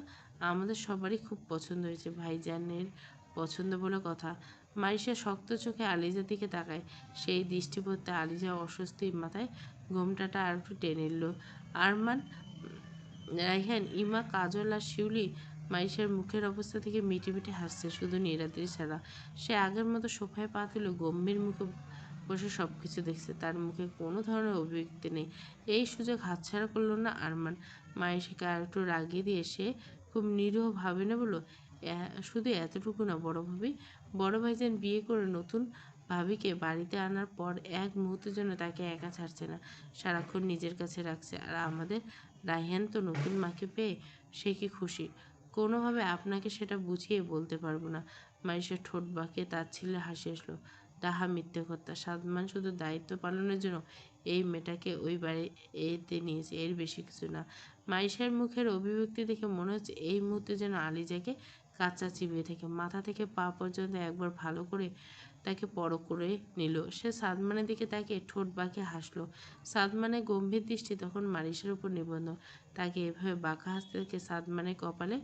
Speaker 1: আমাদের সবারই খুব পছন্দ হয়েছে, ভাইজানের পছন্দ বলে কথা। মারিসা শক্ত চোখে আলিজার দিকে তাকায়। সেই দৃষ্টি পড়তে আলিজা অস্বস্তি মাথায় ঘোমটাটা আর একটু টেনে নিল। আরমান, রাইহান, ইমা, কাজল আর শিউলি মাইশার মুখের অবস্থা থেকে মিটিমিটি হাসছে, শুধু নীলাদ্রি ছাড়া। সে আগের মতো সোফায় পা তুলে গম্ভীর মুখে বসে সব কিছু দেখছে। তার মুখে কোনো ধরনের অভিব্যক্তি নেই। এই সুযোগ হাতছাড়া করলো না আরমান। মাইশাকে আর একটু রাগিয়ে দিয়ে সে খুব নিরীহ ভাবে না বলল, শুধু এতটুকু না বড় ভাবি, বড় ভাইজান বিয়ে করে নতুন ভাবিকে বাড়িতে আনার পর এক মুহূর্তের জন্য তাকে একা ছাড়ছে না, সারাক্ষণ নিজের কাছে রাখছে। আর আমাদের রায়হান তো নতুন মাকে পেয়ে সে কি খুশি, কোনোভাবে আপনাকে সেটা বুঝিয়ে বলতে পারবো না। মাইশা ঠোঁট বাঁকিয়ে তাচ্ছিল্যে হাসি আসলো। তাহা মিথ্যে কথা। সাদমান শুধু দায়িত্ব পালনের জন্য এই মেয়েটাকে ওই বাড়ি এতে নিয়েছে, এর বেশি কিছু না। মাইশার মুখের অভিব্যক্তি দেখে মনে হচ্ছে এই মুহূর্তে যেন আলিজাকে কাঁচা চিবিয়ে থেকে মাথা থেকে পা পর্যন্ত একবার ভালো করে তাকে পরখ করে নিল। সে সাদমানের দিকে তাকিয়ে ঠোঁট বাঁকিয়ে হাসলো। সাদমানের গম্ভীর দৃষ্টি তখন মারিসের উপর নিবন্ধ। তাকে এভাবে বাঁকা হাসতে দেখে সাদমানের কপালে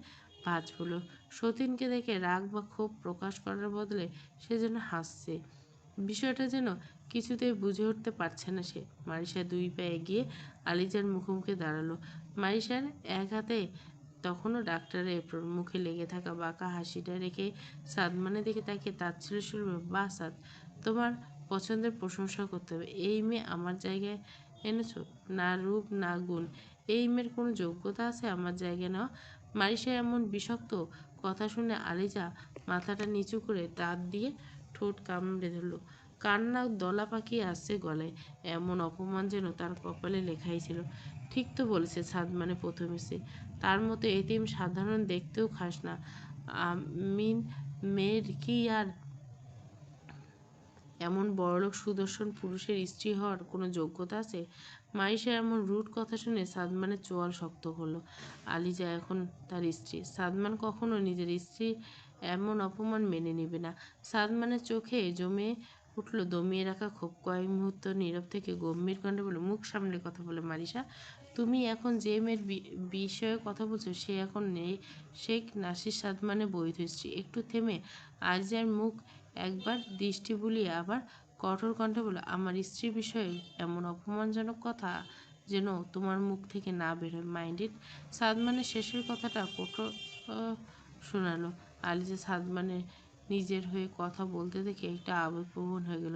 Speaker 1: ভাঁজ পড়ল। সতীনকে দেখে রাগ বা ক্ষোভ প্রকাশ করার বদলে সে যেন হাসছে। বিষয়টা যেন কিছুতেই বুঝে উঠতে পারছে না সে। মারিসা 2 পা এগিয়ে আলিজার মুখোমুখি দাঁড়ালো। মারিসার এক হাতে তখনও ডাক্তারের এপ্রন, মুখে লেগে থাকা বাঁকা হাসিটা রেখে সাদমানের দিকে তাকিয়ে তাচ্ছিল্য শুরু, বাহ সাদ, তোমার পছন্দের প্রশংসা করতে হবে। এই মেয়ে আমার জায়গায় এনেছো, না রূপ না গুণ, এই মেয়ের কোনো যোগ্যতা আছে আমার জায়গায় নেওয়া? মারিসার এমন বিষাক্ত কথা শুনে আলিজা মাথাটা নিচু করে দাঁত দিয়ে ঠোঁট কামড়ে ধরল। কান্না দলা পাকিয়ে আসছে গলায়। এমন অপমান যেন তার কপালে লেখাই ছিল। ঠিক তো বলেছে সাদমানে প্রথম স্ত্রী, তার মতো এতিম সাধারণ দেখতেও খাস না। আমিন মেয়ের কি আর এমন বড়লোক সুদর্শন পুরুষের স্ত্রী হওয়ার কোনো যোগ্যতা আছে? মাইশা এমন রুড কথা শুনে সাদমানের চোয়াল শক্ত হলো। আলিজা এখন তার স্ত্রী। সাদমান কখনো নিজের স্ত্রী এমন অপমান মেনে নেবে না। সাদমানের চোখে জমে উঠল দমিয়ে রাখা ক্ষোভ। কয়েক মুহূর্ত নীরব থেকে গম্ভীর কণ্ঠে বলল, মুখ সামলে কথা বলে মারিসা। তুমি এখন যে মেয়ের বিষয়ে কথা বলছো সে এখন নেই শেখ নাসির সাদমানের বৈধ স্ত্রী। একটু থেমে আলিজার মুখ একবার দৃষ্টি বুলিয়ে আবার কঠোর কণ্ঠে বলল, আমার স্ত্রীর বিষয়ে এমন অপমানজনক কথা যেন তোমার মুখ থেকে না বেরোয়। মাইন্ডেড। সাদমানের শেষের কথাটা কঠোর শোনালো। আলিজা সাদমানের নিজের হয়ে কথা বলতে দেখে একটা আবেগপ্রবণ হয়ে গেল।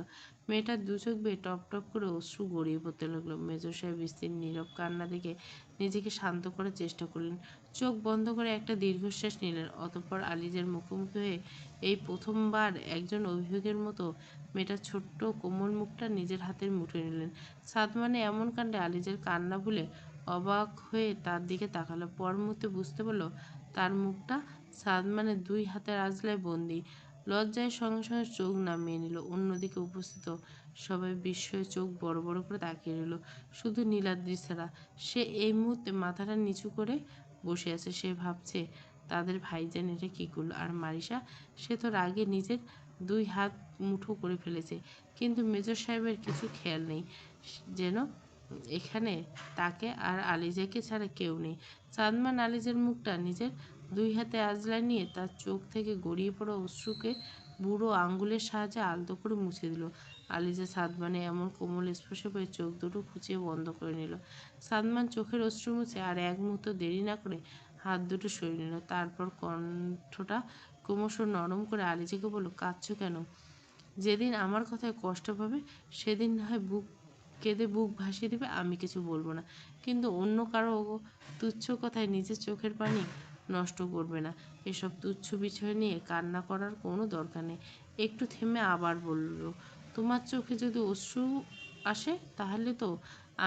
Speaker 1: মেয়েটার দু চোখ বেয়ে টপ টপ করে অশ্রু গড়িয়ে পড়তে লাগলো। মেজর সাহেব স্ত্রীর নীরব কান্না দেখে নিজেকে শান্ত করার চেষ্টা করলেন। চোখ বন্ধ করে একটা দীর্ঘশ্বাস নিলেন। অতঃপর আলিজার মুখোমুখি হয়ে এই প্রথমবার একজন অভিভাবকের মতো মেয়েটার ছোট্ট কোমল মুখটা নিজের হাতের মুঠোয় নিলেন। সাদমানে এমন কাণ্ডে আলিজার কান্না ভুলে অবাক হয়ে তার দিকে তাকালো। পর মুহূর্তে বুঝতে পারল তার মুখটা সাদমানের দুই হাতের আঁচলায় বন্দি। লজ্জায় সঙ্গে সঙ্গে চোখ নামিয়ে নিল। অন্যদিকে উপস্থিত সবাই বিস্ময়ে চোখ বড় বড় করে তাকিয়ে রইল, শুধু নীলাদ্রি ছাড়া। সে এই মুহূর্তে মাথাটা নিচু করে বসে আছে। সে ভাবছে তাদের ভাইজান এটা কী করলো। আর মারিসা, সে তো রাগে নিজের দুই হাত মুঠো করে ফেলেছে। কিন্তু মেজর সাহেবের কিছু খেয়াল নেই, যেন এখানে তাকে আর আলিজাকে ছাড়া কেউ নেই। সাদমান আলিজার মুখটা নিজের দুই হাতে আঁচলায় নিয়ে তার চোখ থেকে গড়িয়ে পড়া অশ্রুকে বুড়ো আঙ্গুলের সাহায্যে আলতো করে মুছে দিল। আলিজা সাদমানে এমন কোমল স্পর্শ পেয়ে চোখ দুটো খুঁচিয়ে বন্ধ করে নিল। সাদমান চোখের অশ্রু মুছে আর এক মুহূর্ত দেরি না করে হাত দুটো সরিয়ে নিল। তারপর কণ্ঠটা ক্রমশ নরম করে আলিজাকে বলল, কাঁদছো কেন? যেদিন আমার কথায় কষ্ট পাবে সেদিন না হয় কেঁদে বুক ভাসিয়ে দেবে, আমি কিছু বলবো না। কিন্তু অন্য কারো তুচ্ছ কথায় নিজের চোখের পানি নষ্ট করবে না। এসব তুচ্ছ বিষয় নিয়ে কান্না করার কোনো দরকার নেই। একটু থেমে আবার বলল, তোমার চোখে যদি অশ্রু আসে তাহলে তো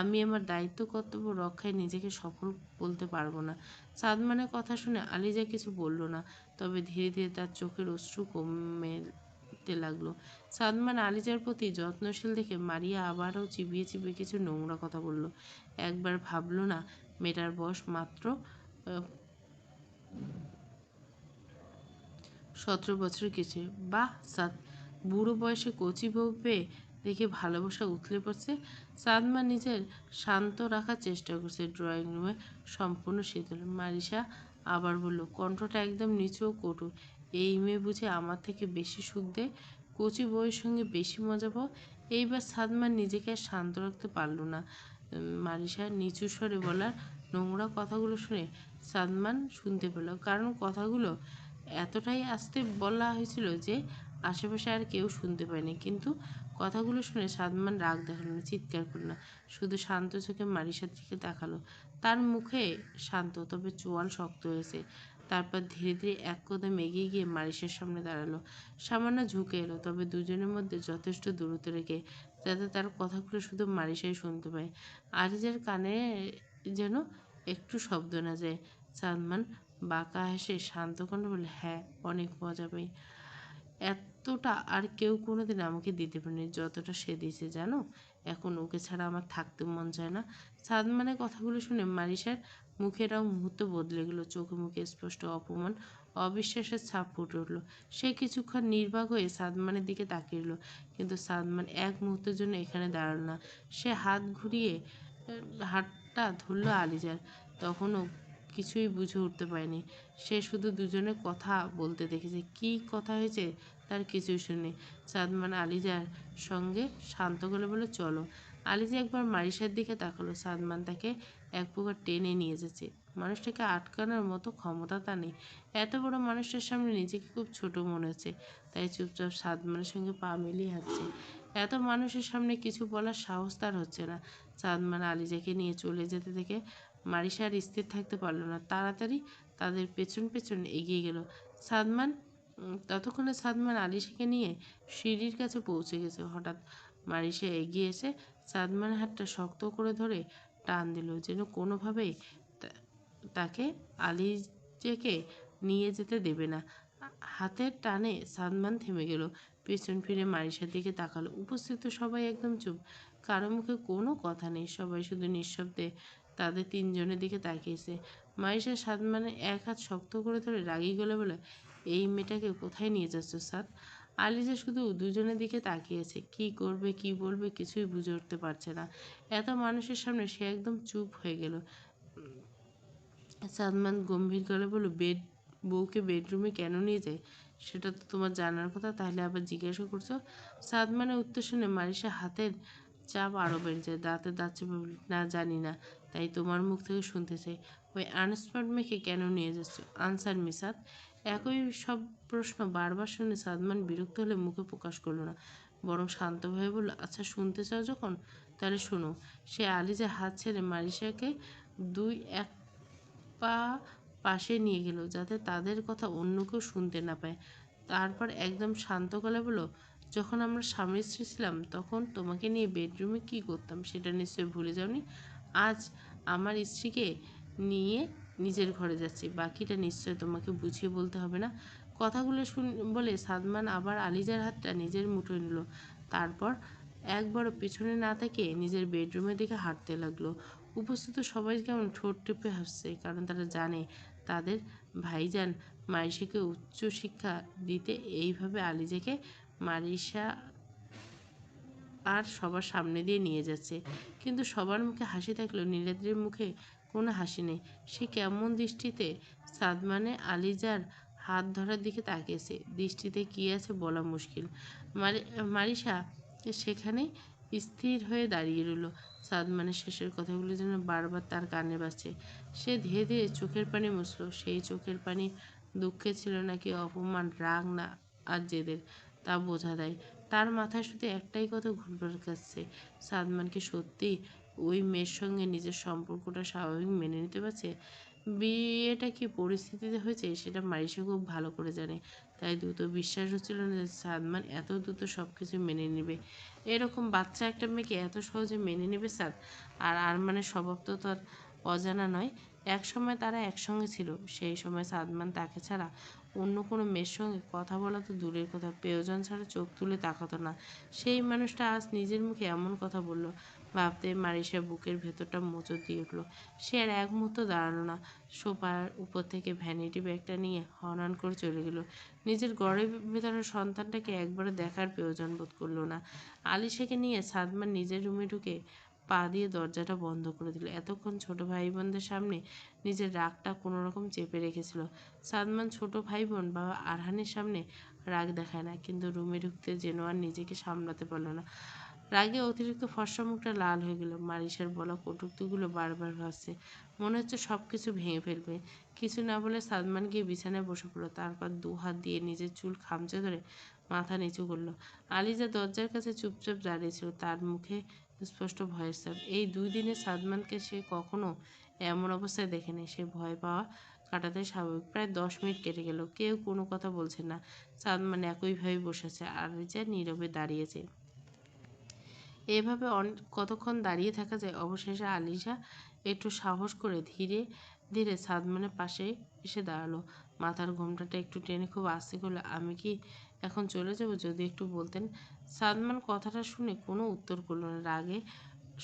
Speaker 1: আমি আমার দায়িত্ব কর্তব্য রক্ষায় নিজেকে সফল বলতে পারবো না। সাদমানের কথা শুনে আলিজা কিছু বলল না, তবে ধীরে ধীরে তার চোখের অশ্রু কমতে লাগলো। সাদমান আলিজার প্রতি যত্নশীল দেখে মারিয়া আবারও চিবিয়ে চিবিয়ে কিছু নোংরা কথা বলল। একবার ভাবল না মেয়েটার বয়স মাত্র 17 বছর কিছু। বাহ সাদ, বুড়ো বয়সে কচি বউ পেয়ে দেখে ভালোবাসা উথলে পড়ছে। সাদমান নিজের শান্ত রাখার চেষ্টা করছে। ড্রয়িং রুমে সম্পূর্ণ শীতল। মারিসা আবার বলল, কণ্ঠটা একদম নিচু ও কটু, এই মেয়ে বুঝি আমার থেকে বেশি সুখ দেয়, কচি বউয়ের সঙ্গে বেশি মজা পাও? এইবার সাদমান নিজেকে আর শান্ত রাখতে পারল না। মারিসার নিচু স্বরে বলার নোংরা কথাগুলো শুনে সাদমান শুনতে পেল, কারণ কথাগুলো এতটাই আস্তে বলা হয়েছিল যে আশেপাশে আর কেউ শুনতে পায়নি। কিন্তু কথাগুলো শুনে সাদমান রাগ দেখালো না, চিৎকার করল না, শুধু শান্ত চোখে মারিসার দিকে তাকালো। তার মুখে শান্ত, তবে চোয়াল শক্ত হয়েছে। তারপর ধীরে ধীরে এক কদম এগিয়ে গিয়ে মারিসার সামনে দাঁড়ালো। সামান্য ঝুঁকে এলো, তবে দুজনের মধ্যে যথেষ্ট দূরত্ব রেখে, যাতে তার কথাগুলো শুধু মারিসাই শুনতে পায়। আরিজার কানে যেন একটু শব্দ না যায়। সাদমান বাঁকা হেসে শান্ত কণ্ঠে বলল, হ্যাঁ, অনেক মজা পাই। এতটা আর কেউ কোনোদিন আমাকে দিতে পারেনি যতটা সে দিয়েছে, জানো? এখন ওকে ছাড়া আমার থাকতে মন চায় না। সাদমানের কথাগুলো শুনে মারিসার মুখের রং মুহূর্ত বদলে গেল। চোখে মুখে স্পষ্ট অপমান, অবিশ্বাসের ছাপ ফুটে উঠল। সে কিছুক্ষণ নির্বাক হয়ে সাদমানের দিকে তাকিয়ে রইল, কিন্তু সাদমান এক মুহূর্তের জন্য এখানে দাঁড়াল না। সে হাত ঘুরিয়ে হাতটা ধরল আলিজার। তখনও কিছুই বুঝে উঠতে পারেনি। সে শুধু দুজনের কথা বলতে দেখেছে, কী কথা হয়েছে তার কিছুই শুনে। সাদমান আলিজার সঙ্গে শান্ত গলায় বলে, চলো। আলিজা একবার মারিসার দিকে তাকালো। সাদমান তাকে এক প্রকার টেনে নিয়ে যাচ্ছে। মানুষটাকে আটকানোর মতো ক্ষমতা তা নেই। এত বড় মানুষটার সামনে নিজেকে খুব ছোট মনে হচ্ছে, তাই চুপচাপ সাদমানের সঙ্গে পা মিলিয়ে হাঁটছে। এত মানুষের সামনে কিছু বলার সাহস তার হচ্ছে না। সাদমান আলিজাকে নিয়ে চলে যেতে দেখে মারিসা আর স্থির থাকতে পারল না, তাড়াতাড়ি তাদের পেছন পেছন এগিয়ে গেল। ততক্ষণে সাদমান আলিশাকে নিয়ে সিঁড়ির কাছে পৌঁছে গেছে। হঠাৎ মারিসা এগিয়ে এসে সাদমানের হাতটা শক্ত করে ধরে টান দিল, যেন কোনোভাবেই তাকে আলিজাকে নিয়ে যেতে দেবে না। হাতের টানে সাদমান থেমে গেল, পেছন ফিরে মারিসার দিকে তাকালো। উপস্থিত সবাই একদম চুপ, কারো মুখে কোনো কথা নেই, সবাই শুধু নিঃশব্দে তাদের তিনজনের দিকে তাকিয়েছে। মারিসা সাদমানের এক হাত শক্ত করে ধরে রাগী গলে বলে, এই মেয়েটাকে কোথায় নিয়ে যাচ্ছ সাদ? আলিজা শুধু দুজনের দিকে তাকিয়েছে, কি করবে কি বলবে কিছুই বুঝে উঠতে পারছে না। এত মানুষের সামনে সে একদম চুপ হয়ে গেল। সাদমান গম্ভীর গলায় বলল, বউকে বেডরুমে কেন নিয়ে যায় সেটা তো তোমার জানার কথা, তাহলে আবার জিজ্ঞাসা করছো? সাদমানের উত্তর শুনে মারিসা হাতের চাপ আরও বেড়ে যায়, দাঁতে দাঁত চেপে বলল, না জানি না, তাই তোমার মুখ থেকে শুনতে চাই। ওই আনস্মার্ট মেয়েকে কেন নিয়ে যাচ্ছ? আনসার মি সাদ। একই সব প্রশ্ন বারবার শুনে সাদমান বিরক্ত হলে মুখে প্রকাশ করলো না, বরং শান্তভাবে বলল, আচ্ছা শুনতে চাও যখন, তাহলে শোনো। সে আলিজা হাত ছেড়ে মারিসাকে দুই এক পা পাশে নিয়ে গেল, যাতে তাদের কথা অন্য কেউ শুনতে না পায়। তারপর একদম শান্ত গলায় বলল, যখন আমরা স্বামী স্ত্রী ছিলাম তখন তোমাকে নিয়ে বেডরুমে কি করতাম সেটা নিশ্চয়ই ভুলে যাওনি। আজ আমার স্ত্রীকে নিয়ে নিজের ঘরে যাচ্ছি, বাকিটা নিশ্চয় তোমাকে বুঝিয়ে বলতে হবে না। কথাগুলো বলে সাদমান আবার আলিজার হাতটা নিজের মুঠোয় নিল, তারপর একবারও পিছনে না তাকিয়ে নিজের বেডরুমের দিকে হাঁটতে লাগলো। উপস্থিত সবাই কেমন ঠোঁট টিপে হাসছে, কারণ তারা জানে তাদের ভাইজান মারিসাকে উচ্চ শিক্ষা দিতে এইভাবে আলিজাকে মারিসা আর সবার সামনে দিয়ে নিয়ে যাচ্ছে। কিন্তু সবার মুখে হাসি থাকলেও নীলাদ্রির মুখে কোনো হাসি নেই। সে কেমন দৃষ্টিতে সাদমানে আলিজার হাত ধরার দিকে তাকিয়েছে, দৃষ্টিতে কী আছে বলা মুশকিল। মারিসা সেখানে স্থির হয়ে দাঁড়িয়ে রইল। সাদমানের শেষের কথাগুলো যেন বারবার তার কানে বাজছে। সে ধীরে ধীরে চোখের পানি মুছল। সেই চোখের পানি দুঃখে ছিল নাকি অপমান, রাগ না আর জেদের, তা বোঝা দেয়। তার মাথায় শুধু একটাই কথা ঘুরপাক খাচ্ছে, সাদমান কি সত্যি ওই মেয়ের সঙ্গে নিজের সম্পর্কটা স্বাভাবিক মেনে নিতে পারছে? বিয়েটা কি পরিস্থিতিতে হয়েছে সেটা মারিসা খুব ভালো করে জানে, তাই দ্রুত বিশ্বাস হচ্ছিল না যে সাদমান এত দ্রুত সব কিছু মেনে নেবে। এরকম বাচ্চা একটা মেয়েকে এত সহজে মেনে নেবে সাদ? আর আরমানের স্বভাব তো তার অজানা নয়। এক সময় তারা একসঙ্গে ছিল, সেই সময় সাদমান তাকে ছাড়া অন্য কোনো মেয়ের সঙ্গে কথা বলা তো দূরের কথা, প্রিয়জন ছাড়া চোখ তুলে তাকাতো না। সেই মানুষটা আজ নিজের মুখে এমন কথা বলল, ভাবতে মারিসার বুকের ভেতরটা মোচড় দিয়ে উঠল। সে আর এক মুহূর্ত দাঁড়ালো না, সোফার উপর থেকে ভ্যানিটি ব্যাগটা নিয়ে হনহন করে চলে গেল। নিজের ঘরের ভেতরে সন্তানটাকে একবারও দেখার প্রয়োজন বোধ করলো না। আলিশাকে নিয়ে সাদমান নিজের রুমে ঢুকে পা দিয়ে দরজাটা বন্ধ করে দিল। এতক্ষণ ছোট ভাই বোনদের সামনে নিজের রাগটা কোনো রকম চেপে রেখেছিল। সাদমান ছোট ভাই বোন বা আরহানের সামনে রাগ দেখায় না, কিন্তু রুমে ঢুকতে যেন আর নিজেকে সামলাতে পারল না। রাগে অতিরিক্ত ফর্সা মুখটা লাল হয়ে গেল। মারিসার বলা কটূক্তিগুলো বারবার ভাসছে, মনে হচ্ছে সব কিছু ভেঙে ফেলবে। কিছু না বলে সাদমান গিয়ে বিছানায় বসে পড়ল, তারপর দু হাত দিয়ে নিজের চুল খামচে ধরে মাথা নিচু করলো। আলিজা দরজার কাছে চুপচাপ দাঁড়িয়েছিল, তার মুখে স্পষ্ট ভয়ের ছাপ। এই 2 দিনে সাদমানকে সে কখনো এমন অবস্থায় দেখেনি। সে ভয় পাওয়া কাটাতে স্বাভাবিক। প্রায় 10 মিনিট কেটে গেল, কেউ কোনো কথা বলছে না। সাদমান একইভাবে বসেছে, আলিজা নীরবে দাঁড়িয়েছে। এভাবে কতক্ষণ দাঁড়িয়ে থাকা যায়? অবশেষে আলিশা একটু সাহস করে ধীরে ধীরে সাদমানের পাশে এসে দাঁড়ালো। মাথার ঘোমটাটা একটু টেনে খুব আস্তে করলো, আমি কি এখন চলে যাব? যদি একটু বলতেন। সাদমান কথাটা শুনে কোনো উত্তর করলো না। রাগে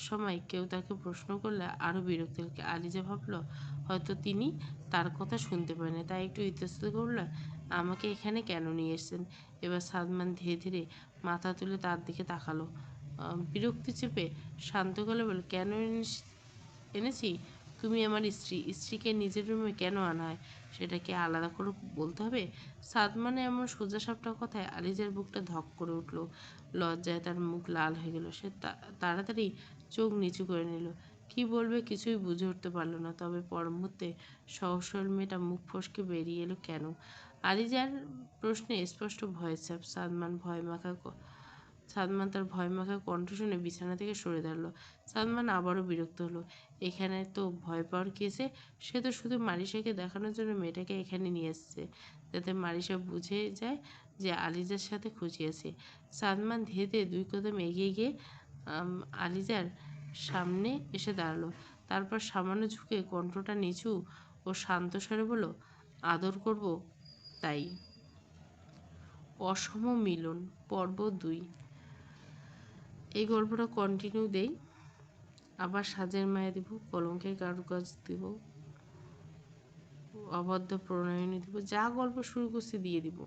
Speaker 1: সময় কেউ তাকে প্রশ্ন করলে আরও বিরক্ত লাগে। আলিজা ভাবলো হয়তো তিনি তার কথা শুনতে পারেনি, তাই একটু ইতস্তত করলো, আমাকে এখানে কেন নিয়ে এসেছেন? এবার সাদমান ধীরে ধীরে মাথা তুলে তার দিকে তাকালো, বিরক্তি চেপে শান্ত গলায় বলল, কেন এনেছি? তুমি আমার স্ত্রী, স্ত্রীকে নিজের রুমে কেন আনা হয় সেটা কি আলাদা করে বলতে হবে? সাদমানে এমন সোজাসাপটা কথায় আলিজার বুকটা ধক করে উঠল। লজ্জায় তার মুখ লাল হয়ে গেল। সে তাড়াতাড়ি চোখ নিচু করে নিল। কি বলবে কিছুই বুঝে উঠতে পারল না। তবে পর মুহূর্তে সহজ সরল মেয়েটা মুখ ফসকে বেরিয়ে এলো, কেন? আলিজার প্রশ্নে স্পষ্ট ভয়ের ছাপ। সাদমান তার ভয়মাখা কণ্ঠ শুনে বিছানা থেকে সরে দাঁড়ালো। সাদমান আবারও বিরক্ত হলো, এখানে তো ভয় পাওয়ার কেসে? সে তো শুধু মারিসাকে দেখানোর জন্য মেয়েটাকে এখানে নিয়ে এসেছে, যাতে মারিসা বুঝে যায় যে আলিজার সাথে খুশি আছে। সাদমান ধীরে ধীরে 2 কদম এগিয়ে গিয়ে আলিজার সামনে এসে দাঁড়ালো, তারপর সামান্য ঝুঁকে কণ্ঠটা নিচু ও শান্ত স্বরে বলল, আদর করব তাই? অসম মিলন পর্ব 2। এই গল্পটা কন্টিনিউ দেই, আবার সাজের মায়া দিব, কলঙ্কের কারুকাজ দিব, অবাধ্য প্রণয়নী দিব, যা গল্প শুরু করছি দিয়ে দিব।